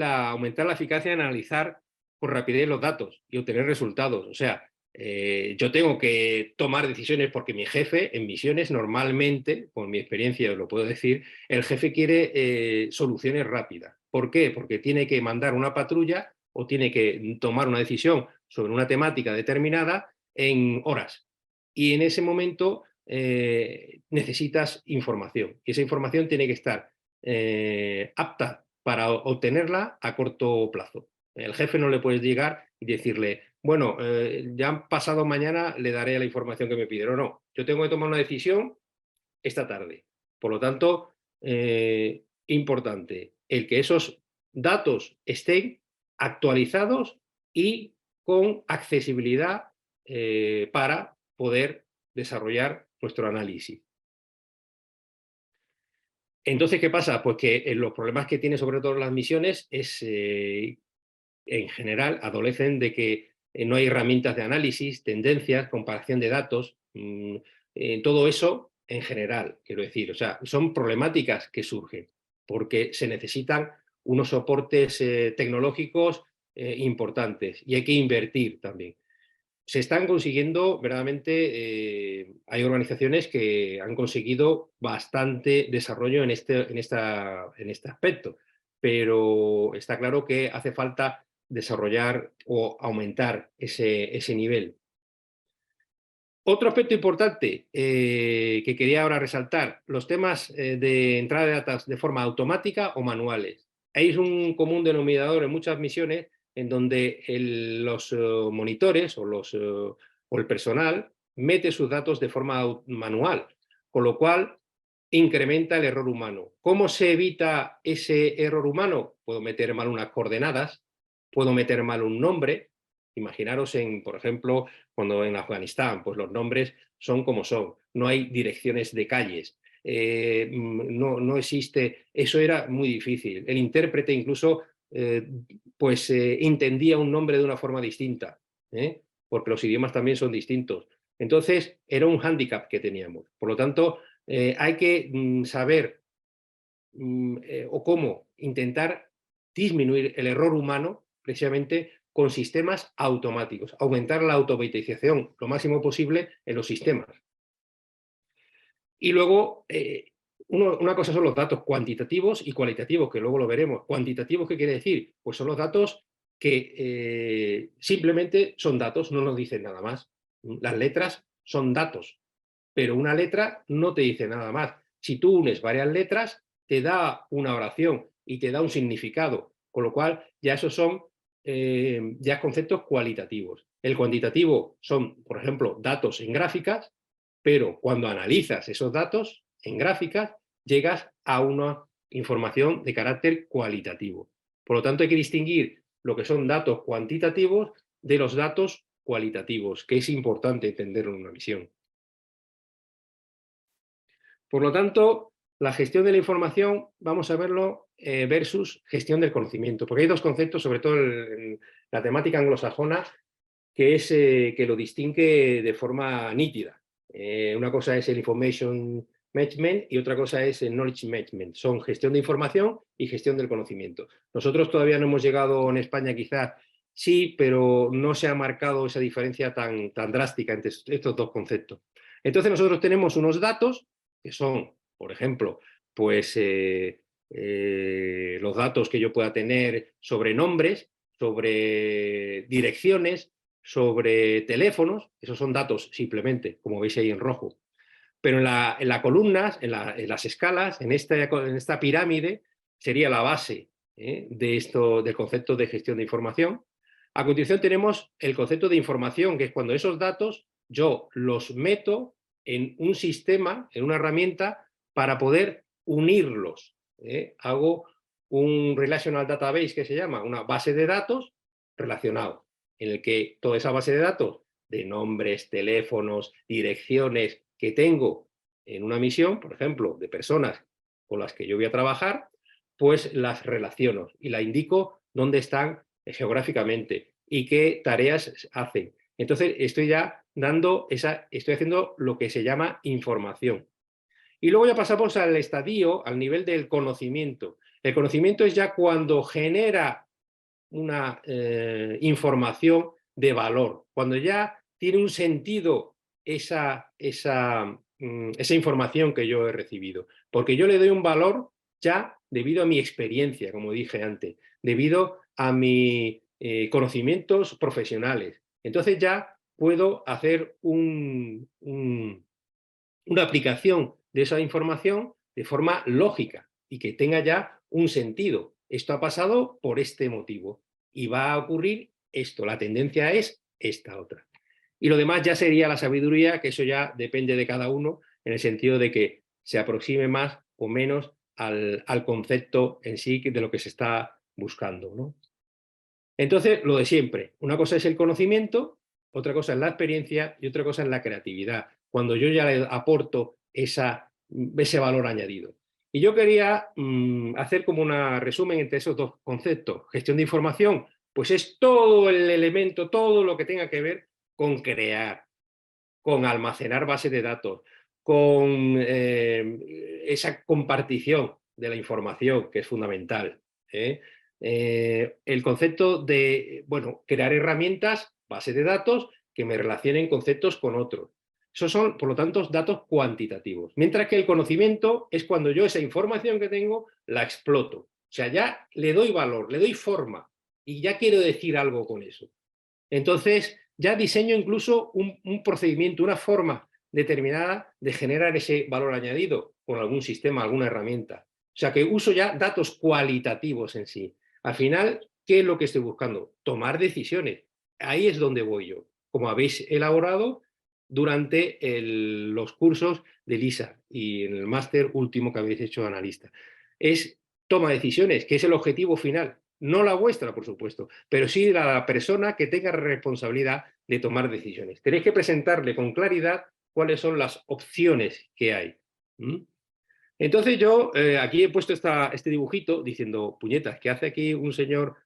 aumentar la eficacia en analizar con rapidez los datos y obtener resultados. O sea, yo tengo que tomar decisiones porque mi jefe en misiones normalmente, por mi experiencia os lo puedo decir, el jefe quiere soluciones rápidas. ¿Por qué? Porque tiene que mandar una patrulla o tiene que tomar una decisión sobre una temática determinada en horas. Y en ese momento necesitas información. Y esa información tiene que estar apta para obtenerla a corto plazo. El jefe no le puedes llegar y decirle, bueno, ya pasado mañana le daré la información que me pidieron. No, yo tengo que tomar una decisión esta tarde. Por lo tanto, importante el que esos datos estén actualizados y con accesibilidad para poder desarrollar nuestro análisis. Entonces, ¿qué pasa? Pues que los problemas que tienen sobre todo las misiones es, en general, adolecen de que no hay herramientas de análisis, tendencias, comparación de datos, todo eso en general, quiero decir. O sea, son problemáticas que surgen porque se necesitan unos soportes tecnológicos importantes y hay que invertir también. Se están consiguiendo, verdaderamente, hay organizaciones que han conseguido bastante desarrollo en este aspecto, pero está claro que hace falta desarrollar o aumentar ese nivel. Otro aspecto importante que quería ahora resaltar, los temas de entrada de datos de forma automática o manuales. Hay un común denominador en muchas misiones en donde los monitores o el personal mete sus datos de forma manual, con lo cual incrementa el error humano. ¿Cómo se evita ese error humano? Puedo meter mal unas coordenadas, puedo meter mal un nombre. Imaginaros, por ejemplo, cuando en Afganistán, pues los nombres son como son, no hay direcciones de calles, no existe, eso era muy difícil. El intérprete incluso entendía un nombre de una forma distinta, porque los idiomas también son distintos. Entonces, era un hándicap que teníamos. Por lo tanto, hay que saber o cómo intentar disminuir el error humano precisamente con sistemas automáticos, aumentar la automatización lo máximo posible en los sistemas. Y luego, una cosa son los datos cuantitativos y cualitativos, que luego lo veremos. ¿Cuantitativos qué quiere decir? Pues son los datos que simplemente son datos, no nos dicen nada más. Las letras son datos, pero una letra no te dice nada más. Si tú unes varias letras, te da una oración y te da un significado, con lo cual ya esos son ya conceptos cualitativos. El cuantitativo son, por ejemplo, datos en gráficas, pero cuando analizas esos datos en gráficas, llegas a una información de carácter cualitativo. Por lo tanto, hay que distinguir lo que son datos cuantitativos de los datos cualitativos, que es importante entenderlo en una visión. Por lo tanto, la gestión de la información, vamos a verlo versus gestión del conocimiento, porque hay dos conceptos, sobre todo en la temática anglosajona, que lo distingue de forma nítida. Una cosa es el information management y otra cosa es el knowledge management. Son gestión de información y gestión del conocimiento. Nosotros todavía no hemos llegado en España, quizás sí, pero no se ha marcado esa diferencia tan drástica entre estos dos conceptos. Entonces nosotros tenemos unos datos que son, por ejemplo, pues los datos que yo pueda tener sobre nombres, sobre direcciones, sobre teléfonos, esos son datos simplemente, como veis ahí en rojo. Pero en las columnas, en las escalas, en esta pirámide, sería la base del concepto de gestión de información. A continuación tenemos el concepto de información, que es cuando esos datos yo los meto en un sistema, en una herramienta, para poder unirlos. Hago un relational database que se llama una base de datos relacionado, en el que toda esa base de datos de nombres, teléfonos, direcciones que tengo en una misión, por ejemplo, de personas con las que yo voy a trabajar, pues las relaciono y la indico dónde están geográficamente y qué tareas hacen. Entonces estoy ya estoy haciendo lo que se llama información. Y luego ya pasamos al estadio, al nivel del conocimiento. El conocimiento es ya cuando genera una información de valor, cuando ya tiene un sentido esa información que yo he recibido, porque yo le doy un valor ya debido a mi experiencia, como dije antes, debido a mis conocimientos profesionales. Entonces ya puedo hacer una aplicación de esa información de forma lógica y que tenga ya un sentido. Esto ha pasado por este motivo y va a ocurrir esto. La tendencia es esta otra. Y lo demás ya sería la sabiduría, que eso ya depende de cada uno, en el sentido de que se aproxime más o menos al concepto en sí de lo que se está buscando, ¿no? Entonces, lo de siempre. Una cosa es el conocimiento, otra cosa es la experiencia y otra cosa es la creatividad, cuando yo ya le aporto ese valor añadido. Y yo quería hacer como un resumen entre esos dos conceptos. Gestión de información, pues es todo el elemento, todo lo que tenga que ver con crear, con almacenar bases de datos, con esa compartición de la información, que es fundamental. El concepto de, bueno, crear herramientas, bases de datos, que me relacionen conceptos con otros. Esos son, por lo tanto, datos cuantitativos. Mientras que el conocimiento es cuando yo esa información que tengo la exploto. O sea, ya le doy valor, le doy forma y ya quiero decir algo con eso. Entonces, ya diseño incluso un procedimiento, una forma determinada de generar ese valor añadido con algún sistema, alguna herramienta. O sea, que uso ya datos cualitativos en sí. Al final, ¿qué es lo que estoy buscando? Tomar decisiones. Ahí es donde voy yo, como habéis elaborado durante los cursos de LISA y en el máster último que habéis hecho de analista. Es toma decisiones, que es el objetivo final. No la vuestra, por supuesto, pero sí la persona que tenga responsabilidad de tomar decisiones. Tenéis que presentarle con claridad cuáles son las opciones que hay. Entonces yo aquí he puesto este dibujito diciendo, puñetas, ¿qué hace aquí un señor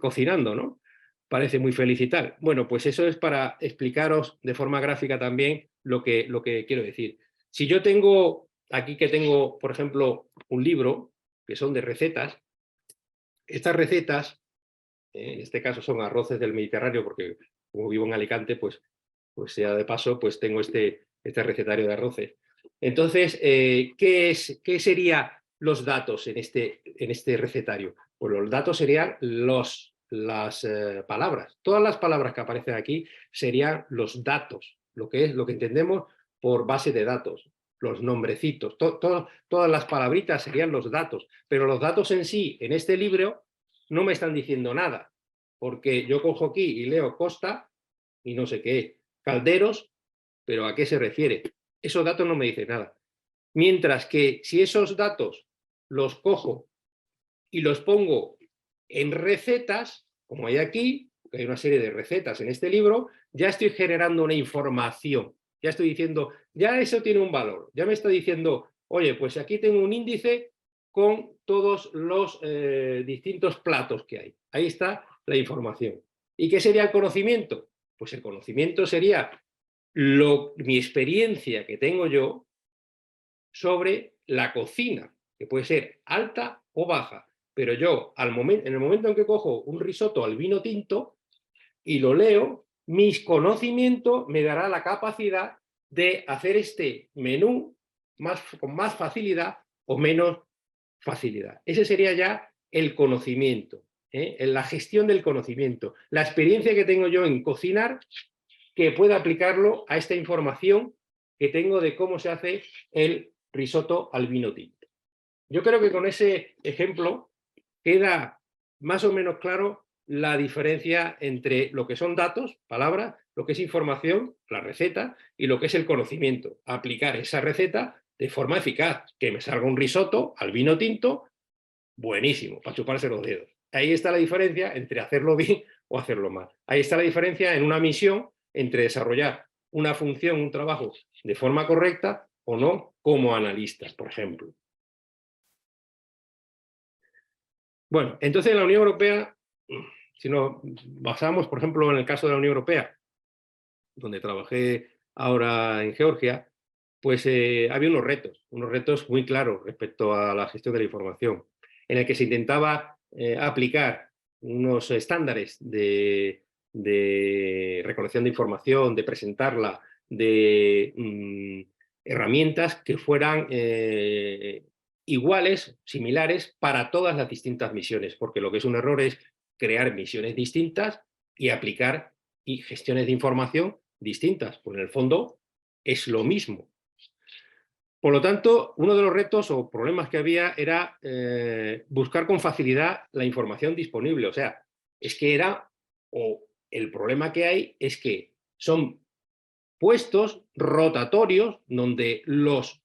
cocinando, no? Parece muy feliz y tal. Bueno, pues eso es para explicaros de forma gráfica también lo que quiero decir. Si yo tengo, aquí que tengo, por ejemplo, un libro, que son de recetas, estas recetas, en este caso son arroces del Mediterráneo, porque como vivo en Alicante, pues sea de paso, pues tengo este recetario de arroces. Entonces, ¿qué serían los datos en este recetario? Pues los datos serían los las palabras. Todas las palabras que aparecen aquí serían los datos, lo que entendemos por base de datos, los nombrecitos, todas las palabritas serían los datos, pero los datos en sí, en este libro, no me están diciendo nada, porque yo cojo aquí y leo Costa y no sé qué, Calderos, pero ¿a qué se refiere? Esos datos no me dicen nada. Mientras que si esos datos los cojo y los pongo en recetas, como hay aquí, que hay una serie de recetas en este libro, ya estoy generando una información. Ya estoy diciendo, ya eso tiene un valor. Ya me está diciendo, oye, pues aquí tengo un índice con todos los distintos platos que hay. Ahí está la información. ¿Y qué sería el conocimiento? Pues el conocimiento sería mi experiencia que tengo yo sobre la cocina, que puede ser alta o baja. Pero yo, en el momento en que cojo un risotto al vino tinto y lo leo, mi conocimiento me dará la capacidad de hacer este menú con más facilidad o menos facilidad. Ese sería ya el conocimiento, en la gestión del conocimiento, la experiencia que tengo yo en cocinar, que pueda aplicarlo a esta información que tengo de cómo se hace el risotto al vino tinto. Yo creo que con ese ejemplo queda más o menos claro la diferencia entre lo que son datos, palabras, lo que es información, la receta, y lo que es el conocimiento. Aplicar esa receta de forma eficaz, que me salga un risotto al vino tinto, buenísimo, para chuparse los dedos. Ahí está la diferencia entre hacerlo bien o hacerlo mal. Ahí está la diferencia en una misión entre desarrollar una función, un trabajo de forma correcta o no, como analistas, por ejemplo. Bueno, entonces en la Unión Europea, si nos basamos, por ejemplo, en el caso de la Unión Europea, donde trabajé ahora en Georgia, pues había unos retos muy claros respecto a la gestión de la información, en el que se intentaba aplicar unos estándares de recolección de información, de presentarla, de herramientas que fueran iguales, similares para todas las distintas misiones, porque lo que es un error es crear misiones distintas y aplicar gestiones de información distintas, pues en el fondo es lo mismo. Por lo tanto, uno de los retos o problemas que había era buscar con facilidad la información disponible. O sea, es que el problema que hay es que son puestos rotatorios donde los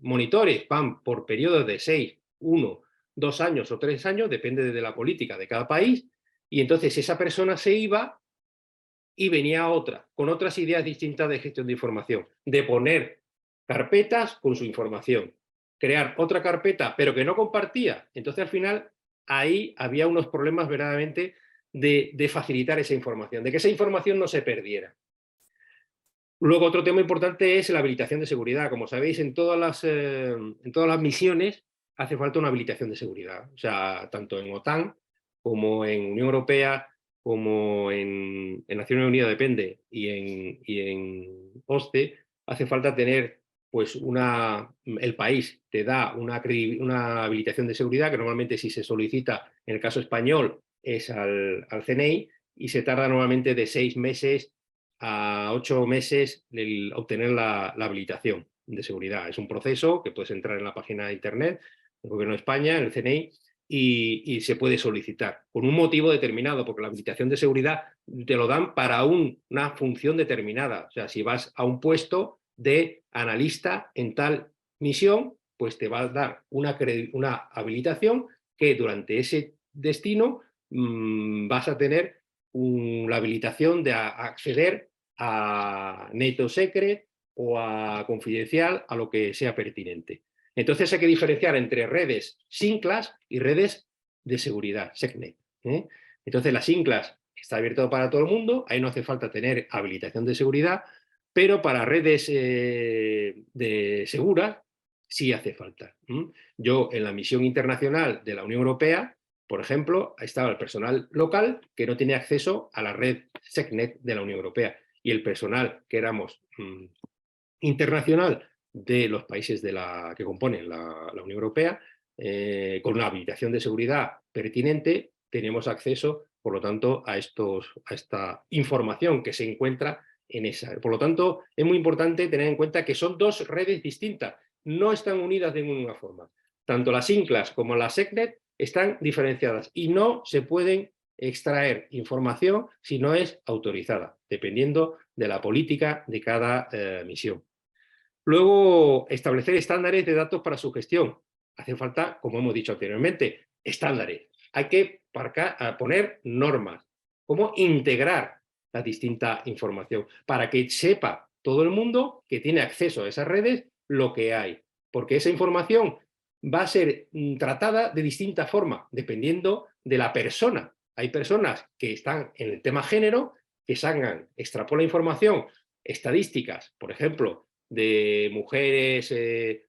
monitores van por periodos de 6, 1, 2 años o 3 años, depende de la política de cada país, y entonces esa persona se iba y venía otra, con otras ideas distintas de gestión de información, de poner carpetas con su información, crear otra carpeta, pero que no compartía. Entonces, al final, ahí había unos problemas verdaderamente de facilitar esa información, de que esa información no se perdiera. Luego, otro tema importante es la habilitación de seguridad. Como sabéis, en todas las misiones hace falta una habilitación de seguridad. O sea, tanto en OTAN como en Unión Europea, como en Naciones Unidas, depende, y en OSCE, hace falta tener, pues, el país te da una habilitación de seguridad, que normalmente si se solicita, en el caso español, es al CNI, y se tarda normalmente de 6 meses a 8 meses el obtener la habilitación de seguridad. Es un proceso que puedes entrar en la página de internet del Gobierno de España, en el CNI, y se puede solicitar con un motivo determinado, porque la habilitación de seguridad te lo dan para una función determinada. O sea, si vas a un puesto de analista en tal misión, pues te va a dar una habilitación que durante ese destino vas a tener la habilitación de acceder a NATO Secret o a Confidencial, a lo que sea pertinente. Entonces hay que diferenciar entre redes SYNCLAS y redes de seguridad, SecNet. Entonces la SYNCLAS está abierto para todo el mundo, ahí no hace falta tener habilitación de seguridad, pero para redes de seguras sí hace falta. Yo en la misión internacional de la Unión Europea, por ejemplo, estaba el personal local que no tenía acceso a la red SecNet de la Unión Europea, y el personal que éramos internacional de los países que componen la Unión Europea, con una habilitación de seguridad pertinente, tenemos acceso, por lo tanto, a esta información que se encuentra en esa. Por lo tanto, es muy importante tener en cuenta que son dos redes distintas, no están unidas de ninguna forma. Tanto las INCLAS como las SecNet están diferenciadas y no se pueden extraer información si no es autorizada, dependiendo de la política de cada misión. Luego, establecer estándares de datos para su gestión. Hace falta, como hemos dicho anteriormente, estándares. Hay que poner normas. Cómo integrar la distinta información para que sepa todo el mundo que tiene acceso a esas redes lo que hay. Porque esa información va a ser tratada de distinta forma, dependiendo de la persona. Hay personas que están en el tema género, que extrapolan información, estadísticas, por ejemplo, de mujeres,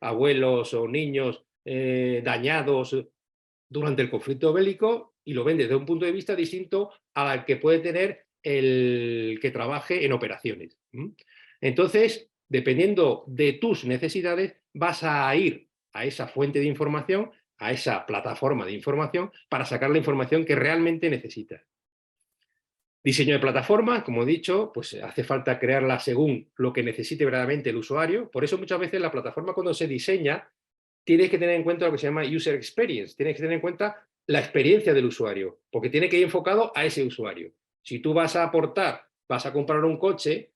abuelos o niños dañados durante el conflicto bélico y lo ven desde un punto de vista distinto al que puede tener el que trabaje en operaciones. Entonces, dependiendo de tus necesidades, vas a ir a esa fuente de información, a esa plataforma de información, para sacar la información que realmente necesitas. Diseño de plataforma, como he dicho, pues hace falta crearla según lo que necesite verdaderamente el usuario. Por eso muchas veces la plataforma, cuando se diseña, tienes que tener en cuenta lo que se llama user experience. Tienes que tener en cuenta la experiencia del usuario, porque tiene que ir enfocado a ese usuario. Si tú vas a aportar, vas a comprar un coche,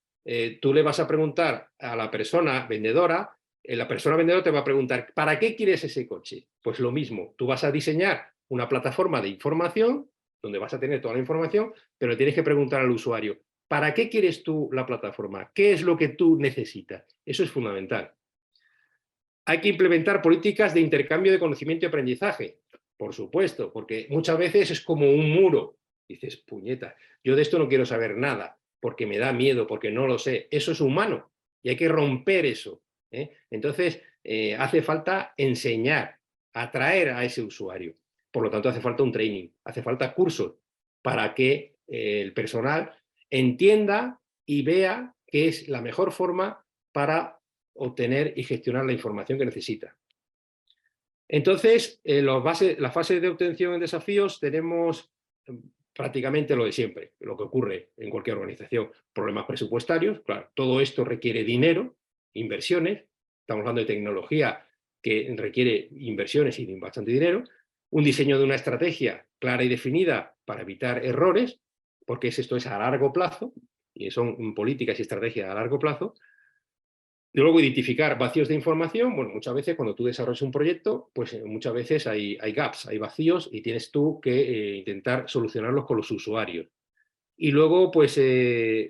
tú le vas a preguntar a la persona vendedora, la persona vendedora te va a preguntar, ¿para qué quieres ese coche? Pues lo mismo, tú vas a diseñar una plataforma de información donde vas a tener toda la información, pero tienes que preguntar al usuario, ¿para qué quieres tú la plataforma? ¿Qué es lo que tú necesitas? Eso es fundamental. Hay que implementar políticas de intercambio de conocimiento y aprendizaje, por supuesto, porque muchas veces es como un muro. Dices, puñeta, yo de esto no quiero saber nada, porque me da miedo, porque no lo sé. Eso es humano y hay que romper eso. Entonces, hace falta enseñar, atraer a ese usuario. Por lo tanto, hace falta un training, hace falta cursos para que el personal entienda y vea que es la mejor forma para obtener y gestionar la información que necesita. Entonces, las fases de obtención en desafíos tenemos prácticamente lo de siempre, lo que ocurre en cualquier organización. Problemas presupuestarios, claro, todo esto requiere dinero, inversiones, estamos hablando de tecnología que requiere inversiones y bastante dinero, un diseño de una estrategia clara y definida para evitar errores, porque esto es a largo plazo, y son políticas y estrategias a largo plazo. Y luego identificar vacíos de información. Bueno, muchas veces cuando tú desarrollas un proyecto, pues muchas veces hay gaps, hay vacíos y tienes tú que intentar solucionarlos con los usuarios. Y luego, pues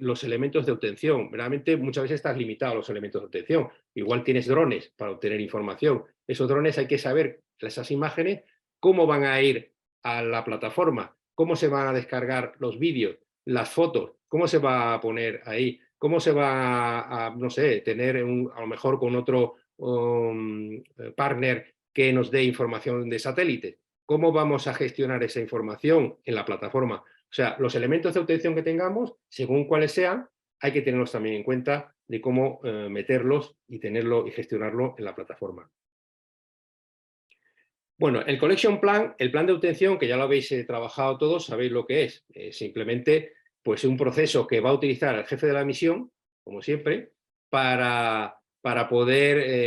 los elementos de obtención. Realmente muchas veces estás limitado a los elementos de obtención. Igual tienes drones para obtener información. Esos drones hay que saber, esas imágenes, cómo van a ir a la plataforma, cómo se van a descargar los vídeos, las fotos, cómo se va a poner ahí, cómo se va a no sé, tener a lo mejor con otro partner que nos dé información de satélite. ¿Cómo vamos a gestionar esa información en la plataforma? O sea, los elementos de obtención que tengamos, según cuáles sean, hay que tenerlos también en cuenta de cómo meterlos y tenerlo y gestionarlo en la plataforma. Bueno, el Collection Plan, el plan de obtención, que ya lo habéis trabajado todos, sabéis lo que es. Simplemente, pues un proceso que va a utilizar el jefe de la misión, como siempre, para poder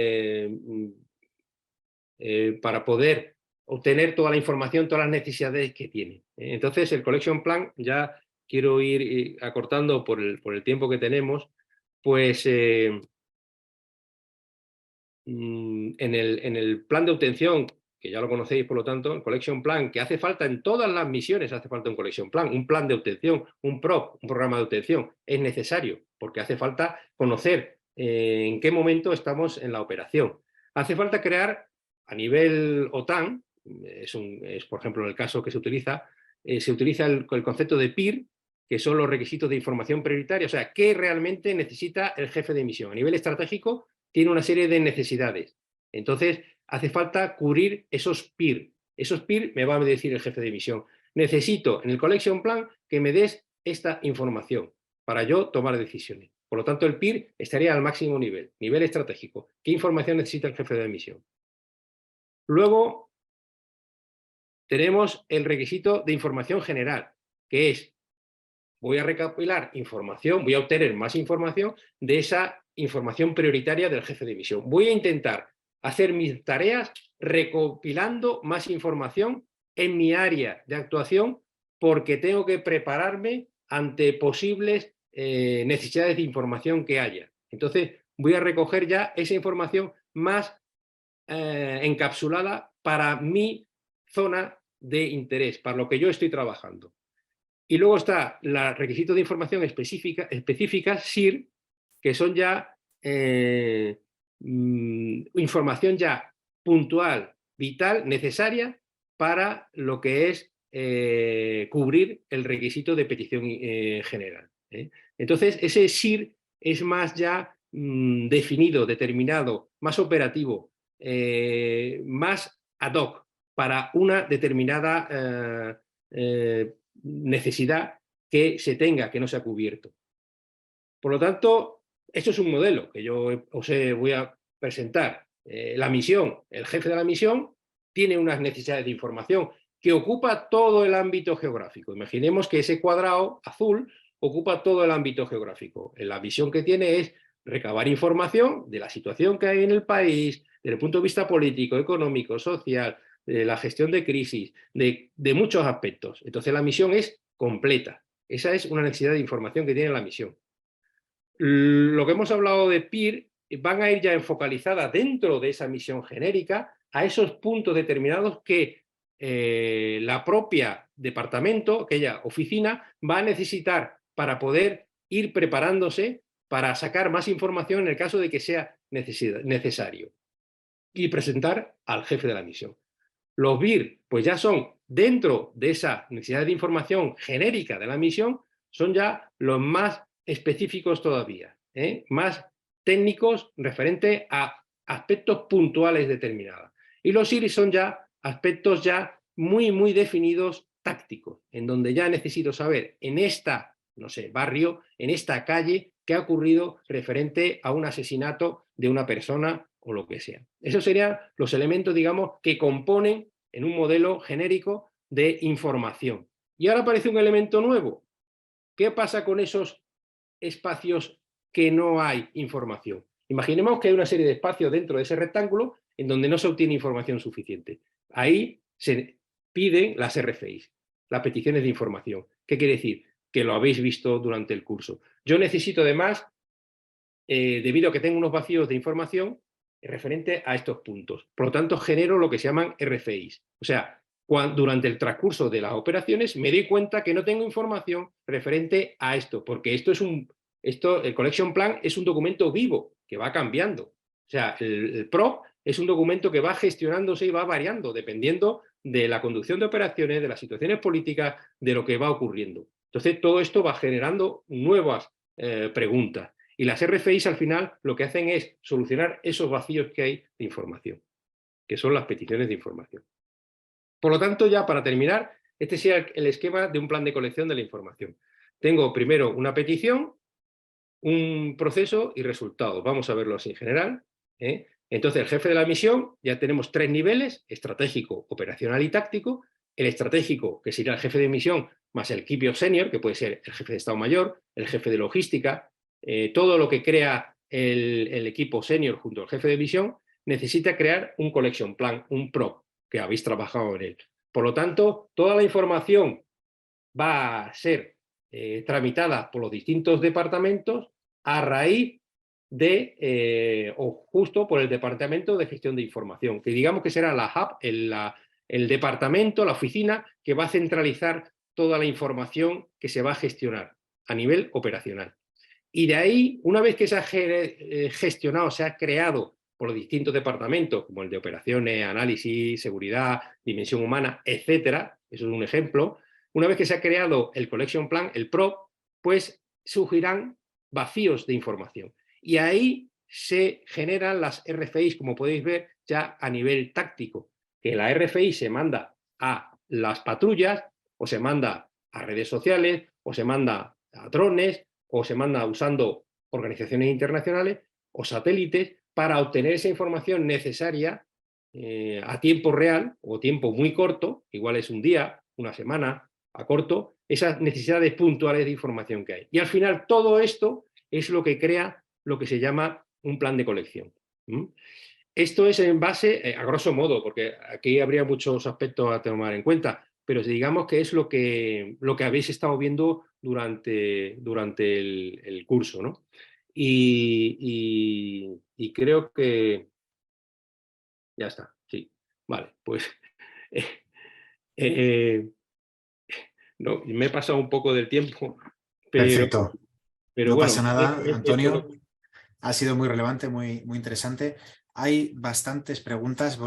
obtener toda la información, todas las necesidades que tiene. Entonces, el Collection Plan, ya quiero ir acortando por el tiempo que tenemos, pues en el plan de obtención, que ya lo conocéis, por lo tanto, el Collection Plan, que hace falta en todas las misiones, hace falta un Collection Plan, un plan de obtención, un PROP, un programa de obtención, es necesario, porque hace falta conocer en qué momento estamos en la operación. Hace falta crear a nivel OTAN, es por ejemplo en el caso que se utiliza el concepto de PIR, que son los requisitos de información prioritaria, o sea, qué realmente necesita el jefe de misión. A nivel estratégico tiene una serie de necesidades. Entonces, hace falta cubrir esos PIR. Esos PIR me va a decir el jefe de misión. Necesito en el Collection Plan que me des esta información para yo tomar decisiones. Por lo tanto, el PIR estaría al máximo nivel estratégico. ¿Qué información necesita el jefe de misión? Luego, tenemos el requisito de información general, que es, voy a recopilar información, voy a obtener más información de esa información prioritaria del jefe de misión. Voy a intentar hacer mis tareas recopilando más información en mi área de actuación porque tengo que prepararme ante posibles necesidades de información que haya. Entonces, voy a recoger ya esa información más encapsulada para mi zona de interés, para lo que yo estoy trabajando. Y luego está el requisito de información específica, SIR, que son ya información ya puntual, vital, necesaria para lo que es cubrir el requisito de petición general. Entonces, ese SIR es más ya definido, determinado, más operativo, más ad hoc para una determinada necesidad que se tenga, que no se ha cubierto. Por lo tanto, esto es un modelo que yo os voy a presentar. La misión, el jefe de la misión tiene unas necesidades de información que ocupa todo el ámbito geográfico. Imaginemos que ese cuadrado azul ocupa todo el ámbito geográfico. La visión que tiene es recabar información de la situación que hay en el país, desde el punto de vista político, económico, social, de la gestión de crisis, de muchos aspectos. Entonces la misión es completa. Esa es una necesidad de información que tiene la misión. Lo que hemos hablado de PIR van a ir ya enfocalizadas dentro de esa misión genérica a esos puntos determinados que la propia departamento, aquella oficina, va a necesitar para poder ir preparándose para sacar más información en el caso de que sea necesario y presentar al jefe de la misión. Los BIR, pues ya son dentro de esa necesidad de información genérica de la misión, son ya los más específicos todavía, más técnicos referente a aspectos puntuales determinados. Y los SIR son ya aspectos ya muy, muy definidos tácticos, en donde ya necesito saber en esta, no sé, barrio, en esta calle, qué ha ocurrido referente a un asesinato de una persona o lo que sea. Esos serían los elementos, digamos, que componen en un modelo genérico de información. Y ahora aparece un elemento nuevo. ¿Qué pasa con esos espacios que no hay información? Imaginemos que hay una serie de espacios dentro de ese rectángulo en donde no se obtiene información suficiente. Ahí se piden las RFIs, las peticiones de información. ¿Qué quiere decir? Que lo habéis visto durante el curso. Yo necesito además, debido a que tengo unos vacíos de información, referente a estos puntos. Por lo tanto, genero lo que se llaman RFIs. O sea, durante el transcurso de las operaciones me doy cuenta que no tengo información referente a esto, porque el Collection Plan es un documento vivo que va cambiando. O sea, el PROP es un documento que va gestionándose y va variando dependiendo de la conducción de operaciones, de las situaciones políticas, de lo que va ocurriendo. Entonces, todo esto va generando nuevas preguntas. Y las RFIs al final lo que hacen es solucionar esos vacíos que hay de información, que son las peticiones de información. Por lo tanto, ya para terminar, este sería el esquema de un plan de colección de la información. Tengo primero una petición, un proceso y resultados. Vamos a verlo así en general. Entonces, el jefe de la misión, ya tenemos 3 niveles, estratégico, operacional y táctico. El estratégico, que sería el jefe de misión, más el equipo senior, que puede ser el jefe de Estado Mayor, el jefe de logística, todo lo que crea el equipo senior junto al jefe de misión, necesita crear un collection plan, un PROP, que habéis trabajado en él. Por lo tanto, toda la información va a ser tramitada por los distintos departamentos a raíz de, o justo por el Departamento de Gestión de Información, que digamos que será la hub, el departamento, la oficina, que va a centralizar toda la información que se va a gestionar a nivel operacional. Y de ahí, una vez que se ha gestionado, se ha creado por los distintos departamentos, como el de operaciones, análisis, seguridad, dimensión humana, etcétera, eso es un ejemplo, una vez que se ha creado el Collection Plan, el PROP, pues surgirán vacíos de información. Y ahí se generan las RFIs, como podéis ver, ya a nivel táctico, que la RFI se manda a las patrullas, o se manda a redes sociales, o se manda a drones, o se manda usando organizaciones internacionales o satélites para obtener esa información necesaria a tiempo real o tiempo muy corto, igual es un día, una semana, a corto, esas necesidades puntuales de información que hay. Y al final todo esto es lo que crea lo que se llama un plan de colección. Esto es en base, a grosso modo, porque aquí habría muchos aspectos a tomar en cuenta, pero digamos que es lo que habéis estado viendo durante el curso, ¿no? Y creo que ya está, sí. Vale, pues eh, no, me he pasado un poco del tiempo, pero, Perfecto. pero No bueno, pasa nada, esto Antonio. Ha sido muy relevante, muy, muy interesante. Hay bastantes preguntas.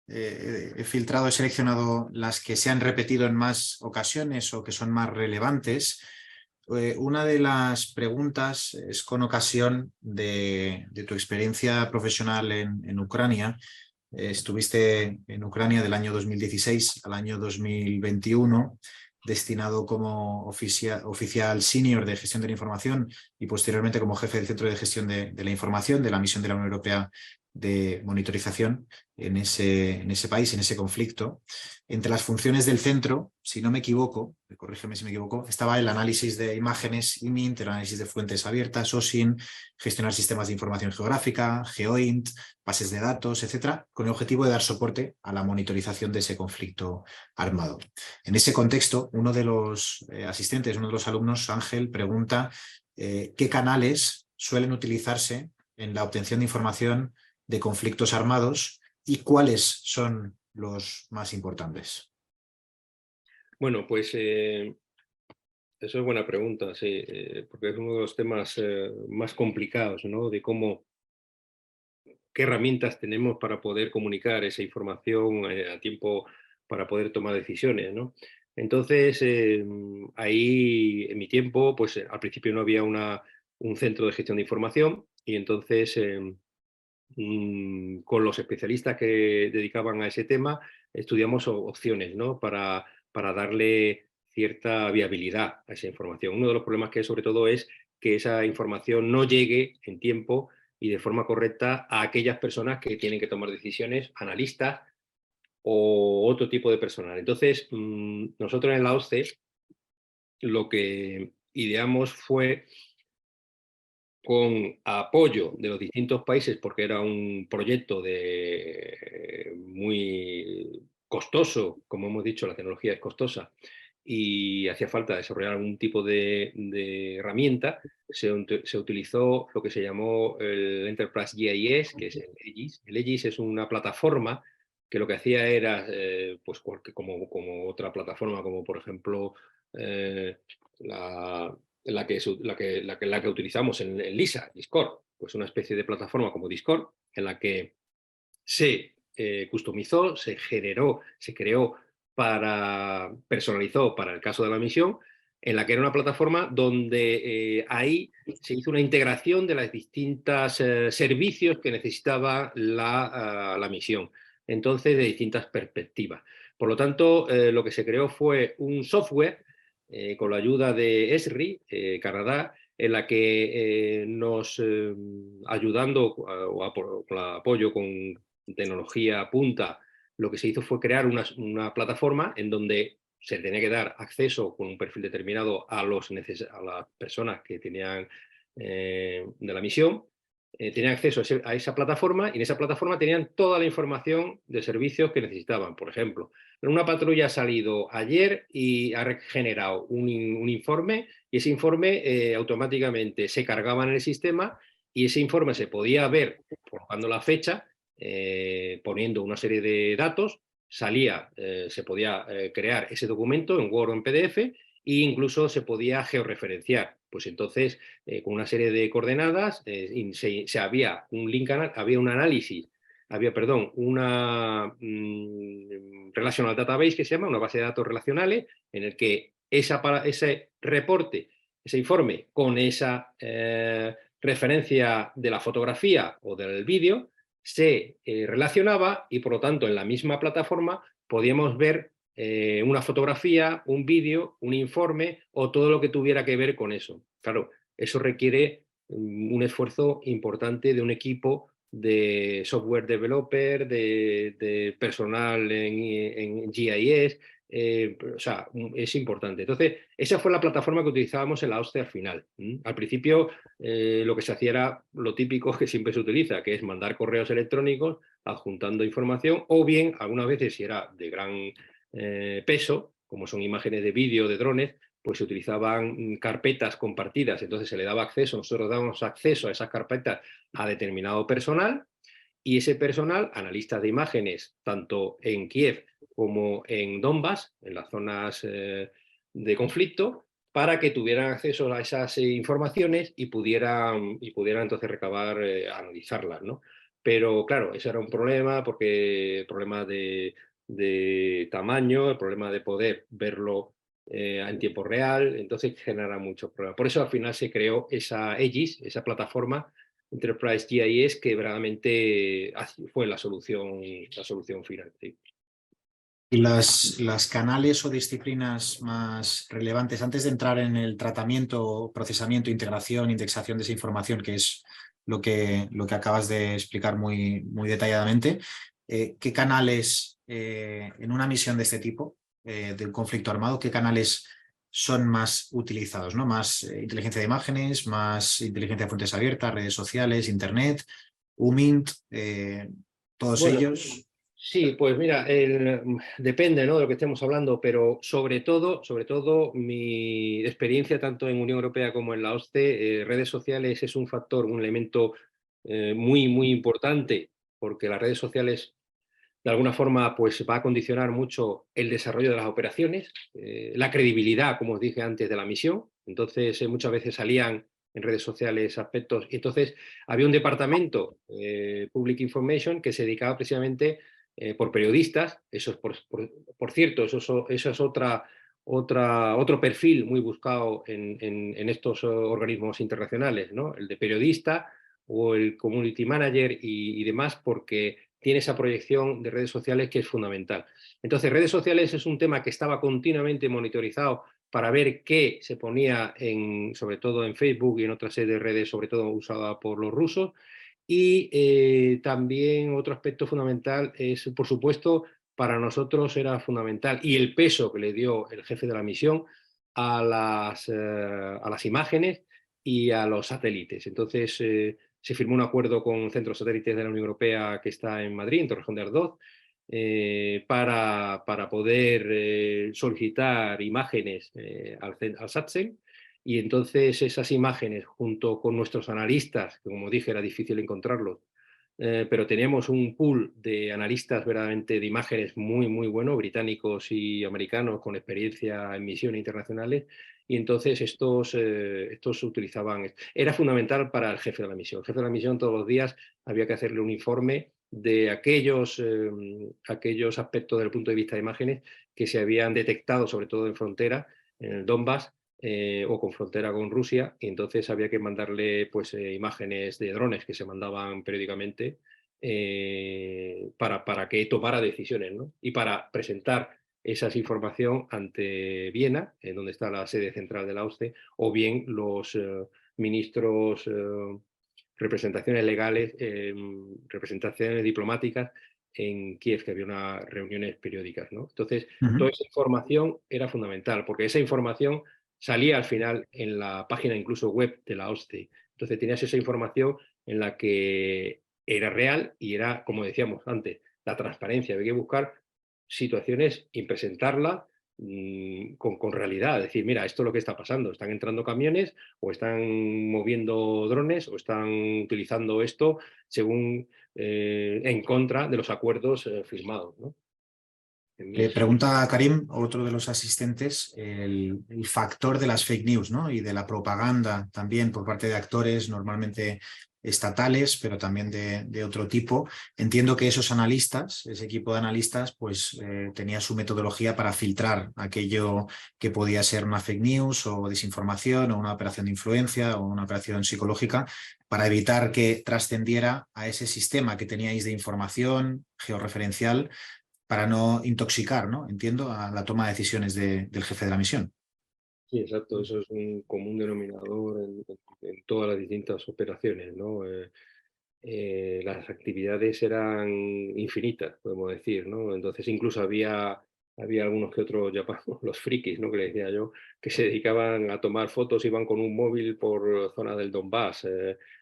He filtrado, he seleccionado las que se han repetido en más ocasiones o que son más relevantes. Una de las preguntas es con ocasión de tu experiencia profesional en Ucrania. Estuviste en Ucrania del año 2016 al año 2021, destinado como oficial senior de gestión de la información y posteriormente como jefe del Centro de Gestión de la Información de la misión de la Unión Europea de monitorización en ese país, en ese conflicto. Entre las funciones del centro, si no me equivoco, corrígeme si me equivoco, estaba el análisis de imágenes IMINT, el análisis de fuentes abiertas, OSINT, gestionar sistemas de información geográfica, GeoINT, bases de datos, etcétera, con el objetivo de dar soporte a la monitorización de ese conflicto armado. En ese contexto, uno de los asistentes, uno de los alumnos, Ángel, pregunta qué canales suelen utilizarse en la obtención de información de conflictos armados y cuáles son los más importantes. bueno, pues eso es buena pregunta, sí, porque es uno de los temas más complicados, ¿no? De qué herramientas tenemos para poder comunicar esa información a tiempo para poder tomar decisiones, ¿no? Entonces, ahí en mi tiempo, pues al principio no había un centro de gestión de información y entonces con los especialistas que dedicaban a ese tema estudiamos opciones, ¿no? Para darle cierta viabilidad a esa información. Uno de los problemas que hay sobre todo es que esa información no llegue en tiempo y de forma correcta a aquellas personas que tienen que tomar decisiones, analistas o otro tipo de personal. Entonces, nosotros en la OSCE lo que ideamos fue, con apoyo de los distintos países, porque era un proyecto muy costoso, como hemos dicho, la tecnología es costosa, y hacía falta desarrollar algún tipo de herramienta. Se utilizó lo que se llamó el Enterprise GIS, que es el EGIS. El EGIS es una plataforma que lo que hacía era, pues como otra plataforma, como por ejemplo la, la que utilizamos en Lisa, Discord, pues una especie de plataforma como Discord, en la que se customizó, se generó, se creó personalizó para el caso de la misión, en la que era una plataforma donde ahí se hizo una integración de los distintos servicios que necesitaba la misión, entonces de distintas perspectivas. Por lo tanto, lo que se creó fue un software con la ayuda de ESRI, Canadá, en la que ayudando con el apoyo con tecnología punta, lo que se hizo fue crear una plataforma en donde se tenía que dar acceso con un perfil determinado a las personas que tenían de la misión, tenían acceso a esa plataforma y en esa plataforma tenían toda la información de servicios que necesitaban. Por ejemplo, una patrulla ha salido ayer y ha generado un informe y ese informe automáticamente se cargaba en el sistema y ese informe se podía ver colocando la fecha, poniendo una serie de datos, se podía crear ese documento en Word o en PDF e incluso se podía georreferenciar. Pues entonces, con una serie de coordenadas, había un link, había un análisis, relational database que se llama, una base de datos relacionales, en el que ese reporte, ese informe, con esa referencia de la fotografía o del vídeo, se relacionaba y por lo tanto en la misma plataforma podíamos ver una fotografía, un vídeo, un informe o todo lo que tuviera que ver con eso. Claro, eso requiere un esfuerzo importante de un equipo de software developer, de personal en GIS, o sea, es importante. Entonces, esa fue la plataforma que utilizábamos en la OSCE al final. Al principio, lo que se hacía era lo típico que siempre se utiliza, que es mandar correos electrónicos adjuntando información, o bien, algunas veces, si era de gran peso, como son imágenes de vídeo, de drones, pues se utilizaban carpetas compartidas, entonces se le daba acceso, nosotros dábamos acceso a esas carpetas a determinado personal, y ese personal, analistas de imágenes, tanto en Kiev como en Donbass, en las zonas de conflicto, para que tuvieran acceso a esas informaciones y pudieran entonces recabar, analizarlas, ¿no? Pero claro, eso era un problema, porque el problema de tamaño, el problema de poder verlo en tiempo real, entonces genera muchos problemas. Por eso al final se creó esa EGIS, esa plataforma Enterprise GIS, que verdaderamente fue la solución final. Sí. Y las canales o disciplinas más relevantes, antes de entrar en el tratamiento, procesamiento, integración, indexación de esa información, que es lo que acabas de explicar muy, muy detalladamente, ¿qué canales en una misión de este tipo, de un conflicto armado, qué canales son más utilizados, ¿no? Más inteligencia de imágenes, más inteligencia de fuentes abiertas, redes sociales, internet, UMINT, todos Bueno, ellos? sí, pues mira, depende, ¿no?, de lo que estemos hablando, pero sobre todo mi experiencia tanto en Unión Europea como en la OSCE, redes sociales es un factor, un elemento muy, muy importante, porque las redes sociales de alguna forma pues va a condicionar mucho el desarrollo de las operaciones, la credibilidad, como os dije antes, de la misión. Entonces muchas veces salían en redes sociales aspectos, y entonces había un departamento, Public Information, que se dedicaba precisamente por periodistas. Eso es, por cierto, eso es otro perfil muy buscado en estos organismos internacionales, ¿no? El de periodista o el community manager y demás, porque tiene esa proyección de redes sociales que es fundamental. Entonces, redes sociales es un tema que estaba continuamente monitorizado para ver qué se ponía sobre todo en Facebook y en otras series de redes, sobre todo usada por los rusos. Y también otro aspecto fundamental es, por supuesto, para nosotros era fundamental, y el peso que le dio el jefe de la misión a las imágenes y a los satélites. Entonces, se firmó un acuerdo con Centro Satélites de la Unión Europea, que está en Madrid, en Torrejón de Ardoz, para poder solicitar imágenes al SATSEM. Y entonces esas imágenes, junto con nuestros analistas, que como dije era difícil encontrarlos, pero teníamos un pool de analistas verdaderamente de imágenes muy, muy bueno, británicos y americanos con experiencia en misiones internacionales, y entonces estos se utilizaban. Era fundamental para el jefe de la misión. El jefe de la misión todos los días había que hacerle un informe de aquellos aspectos desde el punto de vista de imágenes que se habían detectado, sobre todo en frontera, en el Donbass, o con frontera con Rusia, y entonces había que mandarle pues, imágenes de drones que se mandaban periódicamente, para que tomara decisiones, ¿no? Y para presentar esa información ante Viena, en donde está la sede central de la OSCE, o bien los ministros, representaciones legales, representaciones diplomáticas en Kiev, que había unas reuniones periódicas, ¿no? Entonces, toda esa información era fundamental, porque esa información salía al final en la página incluso web de la OSCE. Entonces tenías esa información en la que era real y era, como decíamos antes, la transparencia. Había que buscar situaciones y presentarla con realidad. Decir, mira, esto es lo que está pasando. Están entrando camiones, o están moviendo drones, o están utilizando esto según en contra de los acuerdos firmados, ¿no? Le pregunta a Karim, otro de los asistentes, el factor de las fake news, ¿no? Y de la propaganda también por parte de actores normalmente estatales, pero también de otro tipo. Entiendo que esos analistas, ese equipo de analistas, pues tenía su metodología para filtrar aquello que podía ser una fake news o desinformación o una operación de influencia o una operación psicológica, para evitar que trascendiera a ese sistema que teníais de información georreferencial, para no intoxicar, ¿no? Entiendo, a la toma de decisiones del jefe de la misión. Sí, exacto, eso es un común denominador en todas las distintas operaciones, ¿no? las actividades eran infinitas, podemos decir, ¿no? Entonces incluso había algunos que otros llamamos los frikis, ¿no? Que le decía yo, que se dedicaban a tomar fotos, iban con un móvil por zona del Donbass,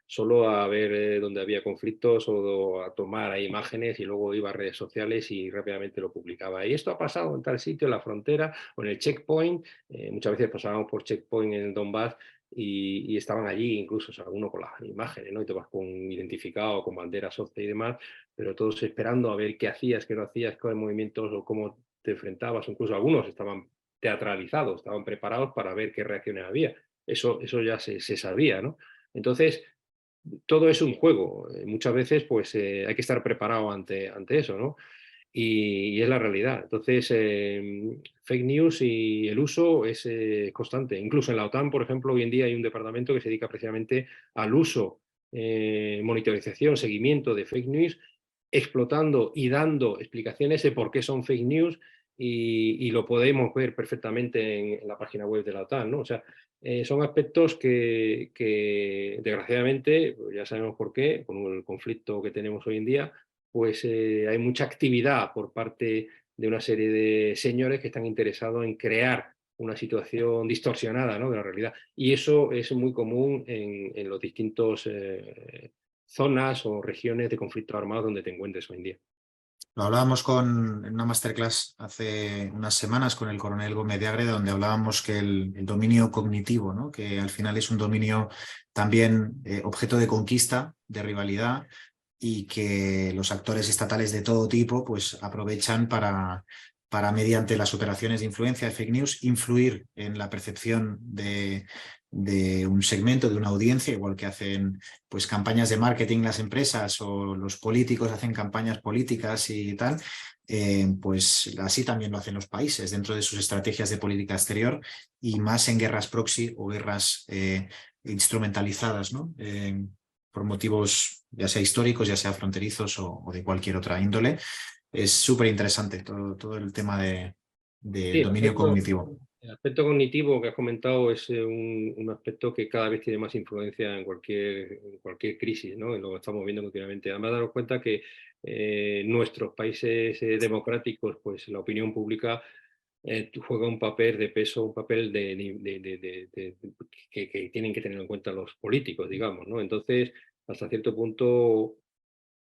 solo a ver dónde había conflictos o a tomar ahí imágenes y luego iba a redes sociales y rápidamente lo publicaba. Y esto ha pasado en tal sitio, en la frontera o en el checkpoint. Muchas veces pasábamos por checkpoint en el Donbass y estaban allí incluso, o sea, alguno con las imágenes, ¿no? Y te vas con identificado, con bandera socia y demás, pero todos esperando a ver qué hacías, qué no hacías, qué movimientos o cómo te enfrentabas. Incluso algunos estaban teatralizados, estaban preparados para ver qué reacciones había. Eso ya se sabía, ¿no? Entonces, todo es un juego. Muchas veces pues, hay que estar preparado ante eso, ¿no? Y es la realidad. Entonces, fake news y el uso es constante. Incluso en la OTAN, por ejemplo, hoy en día hay un departamento que se dedica precisamente al uso, monitorización, seguimiento de fake news, explotando y dando explicaciones de por qué son fake news y lo podemos ver perfectamente en la página web de la OTAN, ¿no? O sea, son aspectos que desgraciadamente, pues ya sabemos por qué, con el conflicto que tenemos hoy en día, pues hay mucha actividad por parte de una serie de señores que están interesados en crear una situación distorsionada, ¿no? De la realidad. Y eso es muy común en los distintos zonas o regiones de conflictos armados donde te encuentres hoy en día. Lo hablábamos en una masterclass hace unas semanas con el coronel Gómez de Ágreda, donde hablábamos que el dominio cognitivo, ¿no? Que al final es un dominio también objeto de conquista, de rivalidad, y que los actores estatales de todo tipo pues, aprovechan para, mediante las operaciones de influencia de fake news, influir en la percepción de un segmento, de una audiencia, igual que hacen pues, campañas de marketing las empresas o los políticos hacen campañas políticas y tal. Pues así también lo hacen los países dentro de sus estrategias de política exterior y más en guerras proxy o guerras instrumentalizadas, ¿no? Por motivos ya sea históricos, ya sea fronterizos o de cualquier otra índole. Es súper interesante todo el tema Sí, del dominio cognitivo. el aspecto cognitivo que has comentado es un aspecto que cada vez tiene más influencia en cualquier crisis, ¿no? Y lo estamos viendo continuamente. Además, daros cuenta que nuestros países democráticos, pues la opinión pública juega un papel de peso, un papel que tienen que tener en cuenta los políticos, digamos, ¿no? Entonces, hasta cierto punto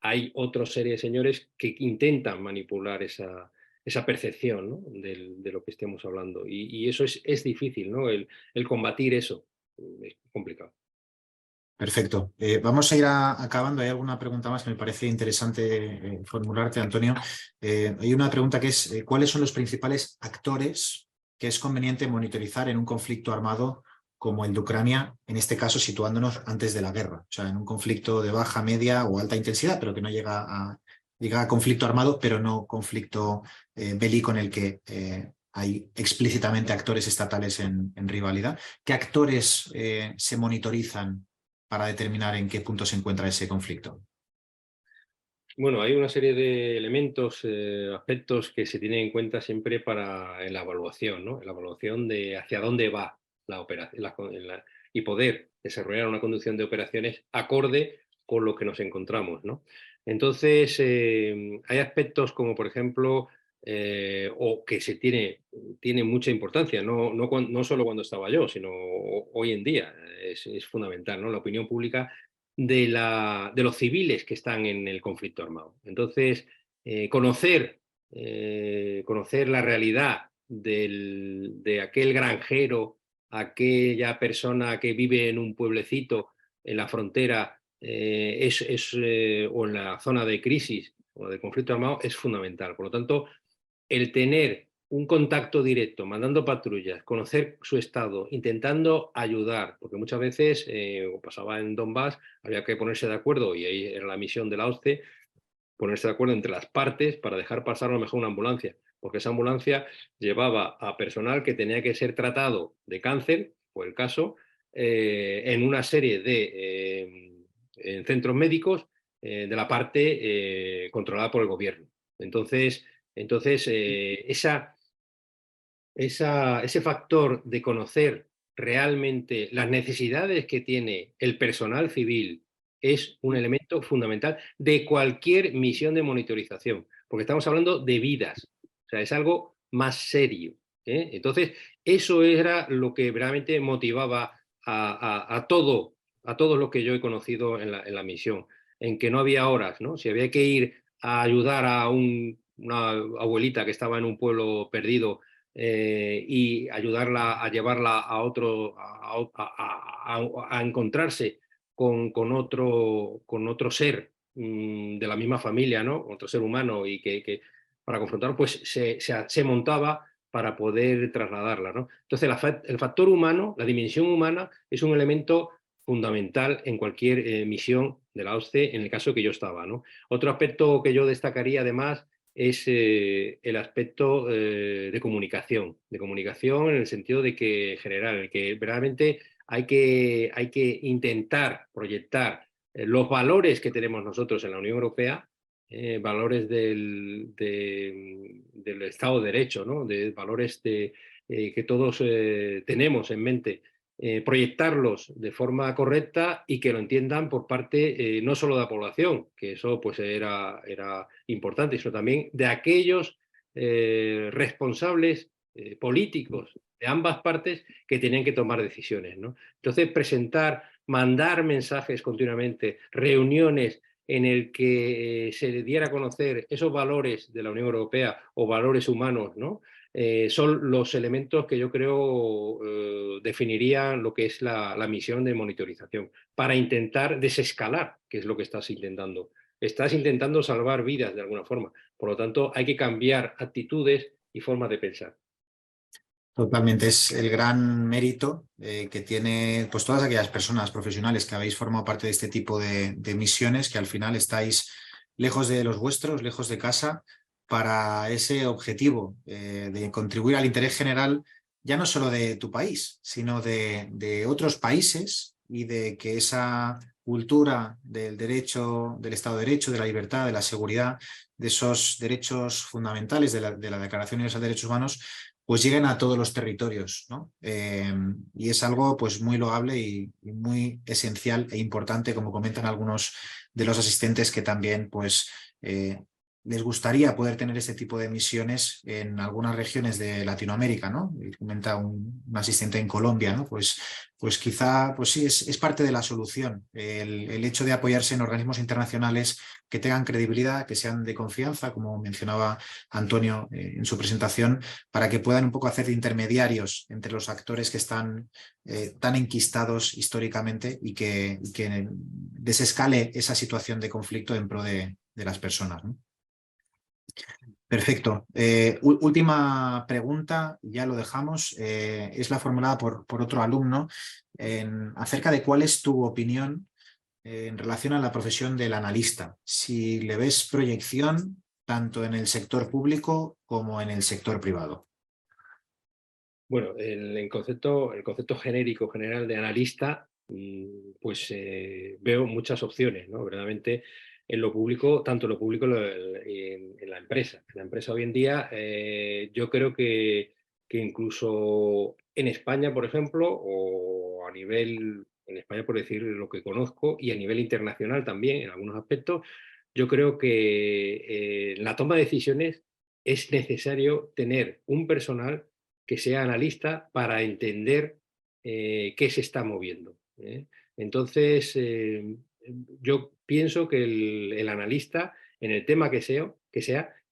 hay otra serie de señores que intentan manipular esa percepción, ¿no? De lo que estemos hablando. Y eso es difícil, ¿no? El combatir eso es complicado. Perfecto. Vamos a ir acabando. Hay alguna pregunta más que me parece interesante formularte, Antonio. Hay una pregunta que es, ¿cuáles son los principales actores que es conveniente monitorizar en un conflicto armado como el de Ucrania, en este caso situándonos antes de la guerra? O sea, en un conflicto de baja, media o alta intensidad, pero que no llega a conflicto armado, pero no conflicto bélico en el que hay explícitamente actores estatales en rivalidad. ¿Qué actores se monitorizan para determinar en qué punto se encuentra ese conflicto? Bueno, hay una serie de elementos, aspectos que se tienen en cuenta siempre en la evaluación, ¿no? En la evaluación de hacia dónde va la operación y poder desarrollar una conducción de operaciones acorde con lo que nos encontramos, ¿no? Entonces, hay aspectos como, por ejemplo, o que tiene mucha importancia, no solo cuando estaba yo, sino hoy en día, es fundamental, ¿no? La opinión pública de los civiles que están en el conflicto armado. Entonces, conocer la realidad de aquel granjero, aquella persona que vive en un pueblecito en la frontera o en la zona de crisis o de conflicto armado es fundamental. Por lo tanto, el tener un contacto directo, mandando patrullas, conocer su estado, intentando ayudar, porque muchas veces, o pasaba en Donbass, había que ponerse de acuerdo, y ahí era la misión de la OSCE, ponerse de acuerdo entre las partes para dejar pasar a lo mejor una ambulancia, porque esa ambulancia llevaba a personal que tenía que ser tratado de cáncer, fue el caso, en una serie en centros médicos de la parte controlada por el gobierno. Entonces, ese factor de conocer realmente las necesidades que tiene el personal civil es un elemento fundamental de cualquier misión de monitorización, porque estamos hablando de vidas, o sea, es algo más serio. Entonces, eso era lo que realmente motivaba a todos los que yo he conocido en la misión, en que no había horas, ¿no? Si había que ir a ayudar a una abuelita que estaba en un pueblo perdido y ayudarla a llevarla a otro, a encontrarse con otro ser de la misma familia, ¿no? Otro ser humano y que para confrontar, pues se montaba para poder trasladarla, ¿no? Entonces, el factor humano, la dimensión humana, es un elemento fundamental en cualquier misión de la OSCE, en el caso que yo estaba, ¿no? Otro aspecto que yo destacaría, además, es el aspecto de comunicación en el sentido de que general, en el que realmente hay que intentar proyectar los valores que tenemos nosotros en la Unión Europea, valores del Estado de Derecho, ¿no? De valores que todos tenemos en mente, proyectarlos de forma correcta y que lo entiendan por parte no solo de la población, que eso pues era importante, sino también de aquellos responsables políticos de ambas partes que tenían que tomar decisiones, ¿no? Entonces, mandar mensajes continuamente, reuniones en el que se diera a conocer esos valores de la Unión Europea o valores humanos, ¿no? Son los elementos que yo creo definirían lo que es la misión de monitorización, para intentar desescalar, que es lo que estás intentando. Estás intentando salvar vidas de alguna forma. Por lo tanto, hay que cambiar actitudes y formas de pensar. Totalmente, es el gran mérito que tiene pues todas aquellas personas profesionales que habéis formado parte de este tipo de misiones, que al final estáis lejos de los vuestros, lejos de casa, para ese objetivo de contribuir al interés general, ya no solo de tu país, sino de otros países, y de que esa cultura del derecho, del Estado de Derecho, de la libertad, de la seguridad, de esos derechos fundamentales de la Declaración Universal de Derechos Humanos, pues lleguen a todos los territorios, ¿no? Y es algo pues muy loable y muy esencial e importante, como comentan algunos de los asistentes, que también pues les gustaría poder tener este tipo de misiones en algunas regiones de Latinoamérica, ¿no? Y comenta un asistente en Colombia, ¿no? Pues quizá, pues sí, es parte de la solución, el hecho de apoyarse en organismos internacionales que tengan credibilidad, que sean de confianza, como mencionaba Antonio en su presentación, para que puedan un poco hacer de intermediarios entre los actores que están tan enquistados históricamente, y que desescale esa situación de conflicto en pro de las personas, ¿no? Perfecto. Última pregunta, ya lo dejamos. Es la formulada por otro alumno acerca de cuál es tu opinión en relación a la profesión del analista. Si le ves proyección tanto en el sector público como en el sector privado. Bueno, el concepto genérico, general de analista, pues veo muchas opciones, ¿no? Verdaderamente en lo público, tanto en lo público en la empresa. En la empresa hoy en día yo creo que incluso en España, por ejemplo, o a nivel, en España por decir lo que conozco, y a nivel internacional también en algunos aspectos, yo creo que en la toma de decisiones es necesario tener un personal que sea analista para entender qué se está moviendo. Entonces, yo pienso que el analista, en el tema que sea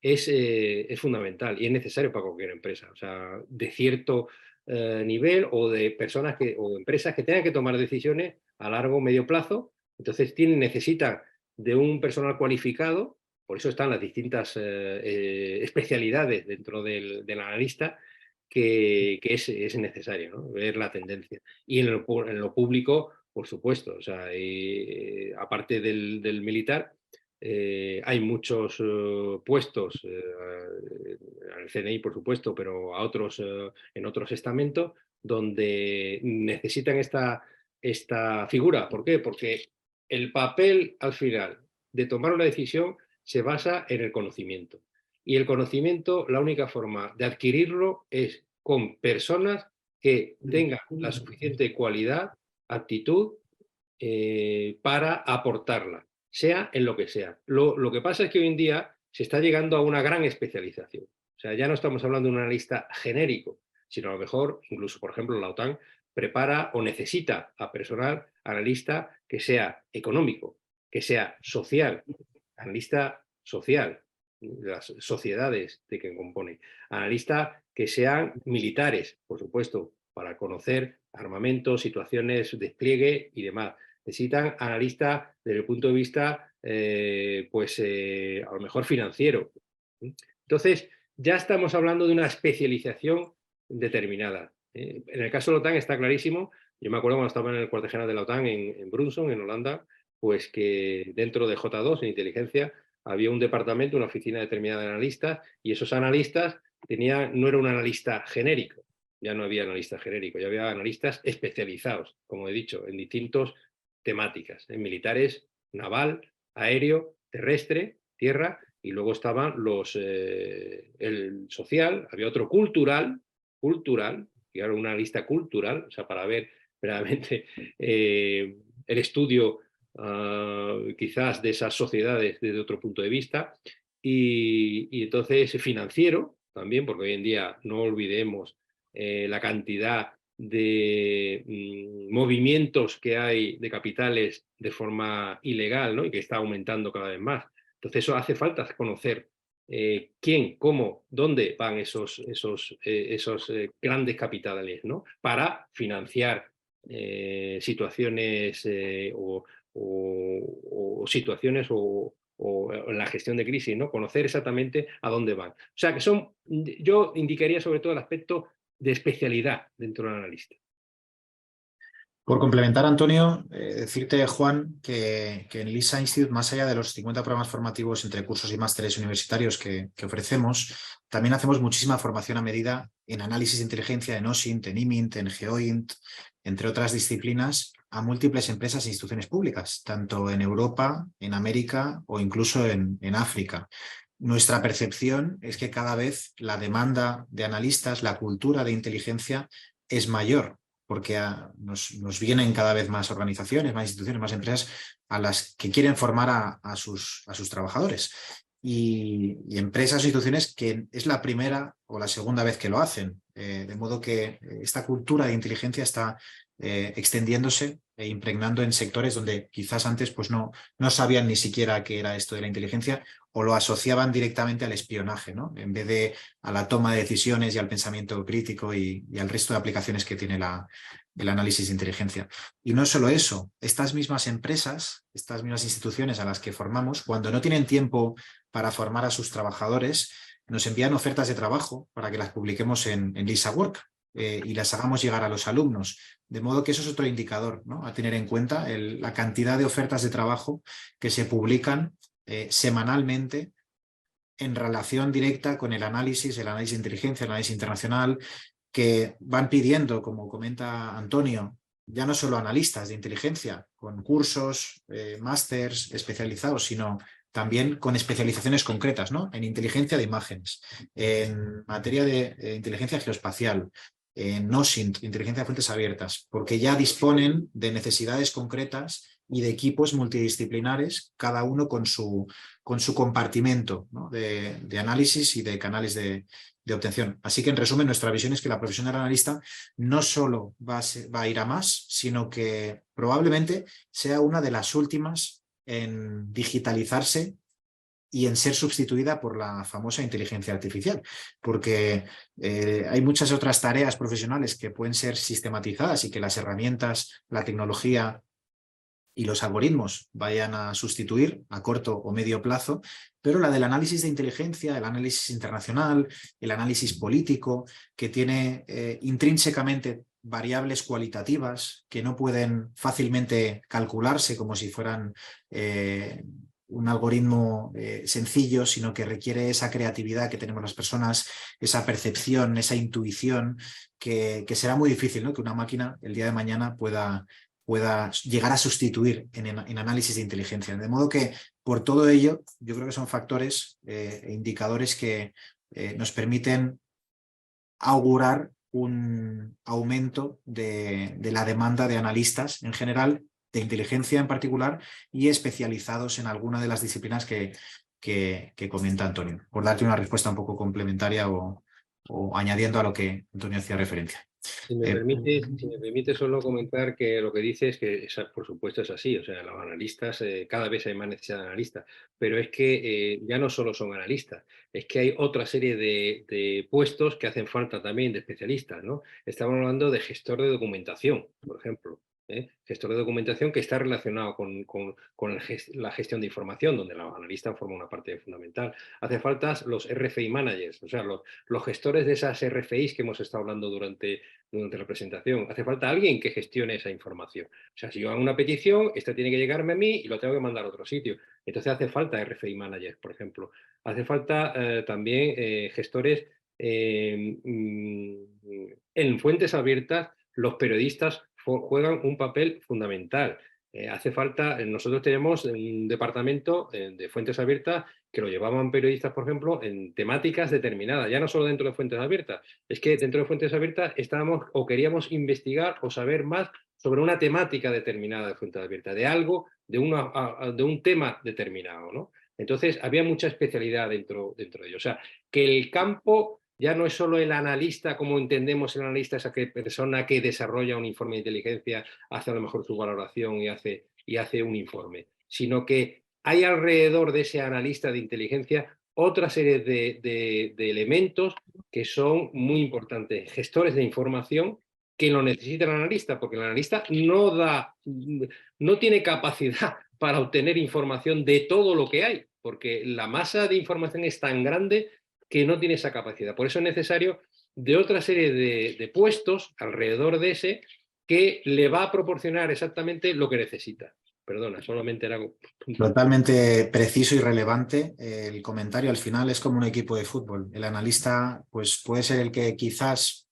es fundamental y es necesario para cualquier empresa. O sea, de cierto nivel, o de personas o empresas que tengan que tomar decisiones a largo o medio plazo. Entonces, necesitan de un personal cualificado. Por eso están las distintas especialidades dentro del analista, que es necesario, ¿no? Ver la tendencia. Y en lo público, por supuesto, o sea, aparte del militar, hay muchos puestos, al CNI por supuesto, pero en otros estamentos, donde necesitan esta figura. ¿Por qué? Porque el papel al final de tomar una decisión se basa en el conocimiento. Y el conocimiento, la única forma de adquirirlo es con personas que tengan la suficiente cualidad, actitud para aportarla, sea en lo que sea. Lo que pasa es que hoy en día se está llegando a una gran especialización. O sea, ya no estamos hablando de un analista genérico, sino a lo mejor, incluso, por ejemplo, la OTAN prepara o necesita a personal analista que sea económico, que sea social, analista social, las sociedades de que compone, analistas que sean militares, por supuesto, para conocer armamento, situaciones, despliegue y demás. Necesitan analistas desde el punto de vista, a lo mejor financiero. Entonces, ya estamos hablando de una especialización determinada. En el caso de la OTAN está clarísimo. Yo me acuerdo cuando estaba en el cuartel general de la OTAN en Brunson, en Holanda, pues que dentro de J2, en inteligencia, había un departamento, una oficina determinada de analistas, y esos analistas no era un analista genérico, ya no había analistas genéricos, ya había analistas especializados, como he dicho, en distintas temáticas, en militares, naval, aéreo, terrestre, tierra, y luego estaban el social, había otro cultural, y ahora una lista cultural, o sea, para ver realmente el estudio quizás de esas sociedades desde otro punto de vista, y entonces financiero también, porque hoy en día no olvidemos la cantidad de movimientos que hay de capitales de forma ilegal, ¿no? Y que está aumentando cada vez más. Entonces eso hace falta conocer quién, cómo, dónde van esos grandes capitales, ¿no? Para financiar situaciones o situaciones o en la gestión de crisis, ¿no? Conocer exactamente a dónde van. O sea, yo indicaría sobre todo el aspecto de especialidad dentro del analista. Por complementar, Antonio, decirte, Juan, que en LISA Institute, más allá de los 50 programas formativos entre cursos y másteres universitarios que ofrecemos, también hacemos muchísima formación a medida en análisis de inteligencia, en OSINT, en IMINT, en GeoINT, entre otras disciplinas, a múltiples empresas e instituciones públicas, tanto en Europa, en América o incluso en África. Nuestra percepción es que cada vez la demanda de analistas, la cultura de inteligencia es mayor, porque nos vienen cada vez más organizaciones, más instituciones, más empresas a las que quieren formar a sus trabajadores. Y empresas o instituciones que es la primera o la segunda vez que lo hacen. De modo que esta cultura de inteligencia está extendiéndose e impregnando en sectores donde quizás antes pues no sabían ni siquiera qué era esto de la inteligencia o lo asociaban directamente al espionaje, ¿no? En vez de a la toma de decisiones y al pensamiento crítico y al resto de aplicaciones que tiene el análisis de inteligencia. Y no solo eso, estas mismas empresas, estas mismas instituciones a las que formamos, cuando no tienen tiempo para formar a sus trabajadores, nos envían ofertas de trabajo para que las publiquemos en LISA Work y las hagamos llegar a los alumnos. De modo que eso es otro indicador, ¿no? A tener en cuenta, la cantidad de ofertas de trabajo que se publican semanalmente en relación directa con el análisis de inteligencia, el análisis internacional, que van pidiendo, como comenta Antonio, ya no solo analistas de inteligencia, con cursos, másters especializados, sino también con especializaciones concretas, ¿no? En inteligencia de imágenes, en materia de inteligencia geoespacial, en OSINT, inteligencia de fuentes abiertas, porque ya disponen de necesidades concretas y de equipos multidisciplinares, cada uno con su compartimento, ¿no? de análisis y de canales de obtención. Así que, en resumen, nuestra visión es que la profesión del analista no solo va a ir a más, sino que probablemente sea una de las últimas en digitalizarse y en ser sustituida por la famosa inteligencia artificial, porque hay muchas otras tareas profesionales que pueden ser sistematizadas y que las herramientas, la tecnología y los algoritmos vayan a sustituir a corto o medio plazo, pero la del análisis de inteligencia, el análisis internacional, el análisis político, que tiene intrínsecamente variables cualitativas que no pueden fácilmente calcularse como si fueran un algoritmo sencillo, sino que requiere esa creatividad que tenemos las personas, esa percepción, esa intuición, que será muy difícil, ¿no? Que una máquina el día de mañana pueda llegar a sustituir en análisis de inteligencia. De modo que, por todo ello, yo creo que son factores e indicadores que nos permiten augurar un aumento de la demanda de analistas en general de inteligencia en particular y especializados en alguna de las disciplinas que comenta Antonio, por darte una respuesta un poco complementaria o añadiendo a lo que Antonio hacía referencia. Si me permite solo comentar que lo que dice es que, por supuesto, es así. O sea, los analistas, cada vez hay más necesidad de analistas, pero es que ya no solo son analistas, es que hay otra serie de puestos que hacen falta también de especialistas, ¿no? Estamos hablando de gestor de documentación, por ejemplo. Gestor de documentación que está relacionado con la gestión de información, donde los analistas forman una parte fundamental. Hace falta los RFI managers, o sea, los gestores de esas RFIs que hemos estado hablando durante la presentación. Hace falta alguien que gestione esa información. O sea, si yo hago una petición, esta tiene que llegarme a mí y lo tengo que mandar a otro sitio. Entonces hace falta RFI managers, por ejemplo. Hace falta también gestores en fuentes abiertas. Los periodistas juegan un papel fundamental. Hace falta, nosotros tenemos un departamento de fuentes abiertas que lo llevaban periodistas, por ejemplo, en temáticas determinadas, ya no solo dentro de fuentes abiertas, es que dentro de fuentes abiertas estábamos o queríamos investigar o saber más sobre una temática determinada de fuentes abiertas, de algo, de un tema determinado, ¿no? Entonces, había mucha especialidad dentro de ello. O sea, que el campo ya no es solo el analista, como entendemos el analista, esa persona que desarrolla un informe de inteligencia, hace a lo mejor su valoración y hace un informe, sino que hay alrededor de ese analista de inteligencia otra serie de elementos que son muy importantes. Gestores de información que lo necesita el analista, porque el analista no tiene capacidad para obtener información de todo lo que hay, porque la masa de información es tan grande que no tiene esa capacidad. Por eso es necesario de otra serie de puestos alrededor de ese que le va a proporcionar exactamente lo que necesita. Perdona, solamente era... Totalmente preciso y relevante el comentario. Al final es como un equipo de fútbol. El analista pues, puede ser el que quizás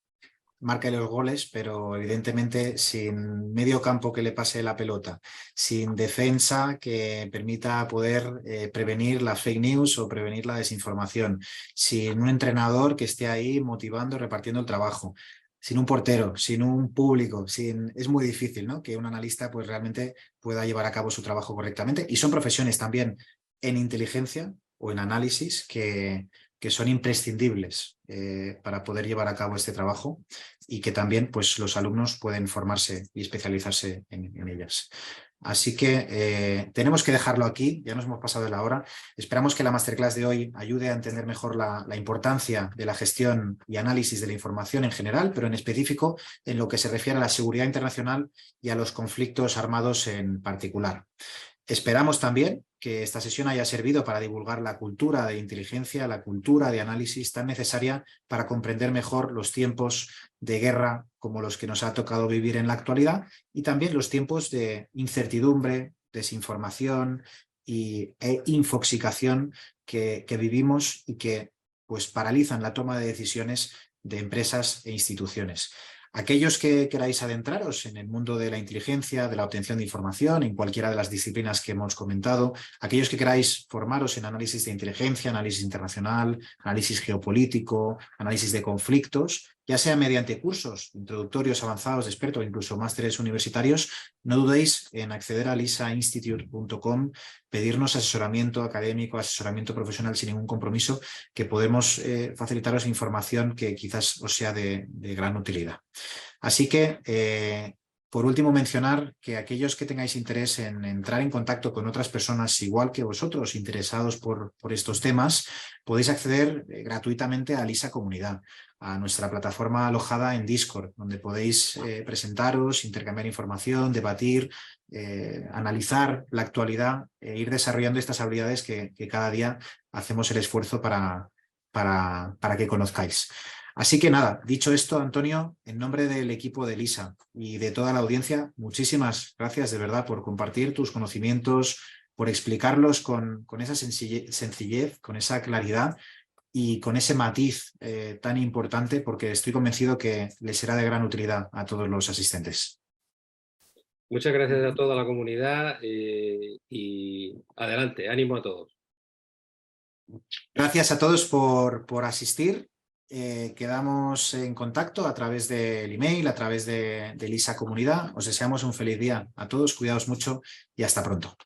marque los goles, pero evidentemente sin medio campo que le pase la pelota, sin defensa que permita poder prevenir la fake news o prevenir la desinformación, sin un entrenador que esté ahí motivando, repartiendo el trabajo, sin un portero, sin un público, es muy difícil, ¿no? Que un analista pues realmente pueda llevar a cabo su trabajo correctamente. Y son profesiones también en inteligencia o en análisis que son imprescindibles para poder llevar a cabo este trabajo y que también pues, los alumnos pueden formarse y especializarse en ellas. Así que tenemos que dejarlo aquí, ya nos hemos pasado de la hora. Esperamos que la masterclass de hoy ayude a entender mejor la importancia de la gestión y análisis de la información en general, pero en específico en lo que se refiere a la seguridad internacional y a los conflictos armados en particular. Esperamos también que esta sesión haya servido para divulgar la cultura de inteligencia, la cultura de análisis tan necesaria para comprender mejor los tiempos de guerra como los que nos ha tocado vivir en la actualidad y también los tiempos de incertidumbre, desinformación e infoxicación que vivimos y que pues, paralizan la toma de decisiones de empresas e instituciones. Aquellos que queráis adentraros en el mundo de la inteligencia, de la obtención de información, en cualquiera de las disciplinas que hemos comentado, aquellos que queráis formaros en análisis de inteligencia, análisis internacional, análisis geopolítico, análisis de conflictos, ya sea mediante cursos introductorios avanzados de experto o incluso másteres universitarios, no dudéis en acceder a lisainstitute.com, pedirnos asesoramiento académico, asesoramiento profesional sin ningún compromiso, que podemos facilitaros información que quizás os sea de gran utilidad. Así que, por último, mencionar que aquellos que tengáis interés en entrar en contacto con otras personas igual que vosotros, interesados por estos temas, podéis acceder gratuitamente a Lisa Comunidad, a nuestra plataforma alojada en Discord, donde podéis presentaros, intercambiar información, debatir, analizar la actualidad e ir desarrollando estas habilidades que cada día hacemos el esfuerzo para que conozcáis. Así que nada, dicho esto, Antonio, en nombre del equipo de Lisa y de toda la audiencia, muchísimas gracias de verdad por compartir tus conocimientos, por explicarlos con esa sencillez, con esa claridad y con ese matiz tan importante, porque estoy convencido que les será de gran utilidad a todos los asistentes. Muchas gracias a toda la comunidad y adelante, ánimo a todos. Gracias a todos por asistir. Quedamos en contacto a través del email, a través de Lisa Comunidad. Os deseamos un feliz día a todos, cuidaos mucho y hasta pronto.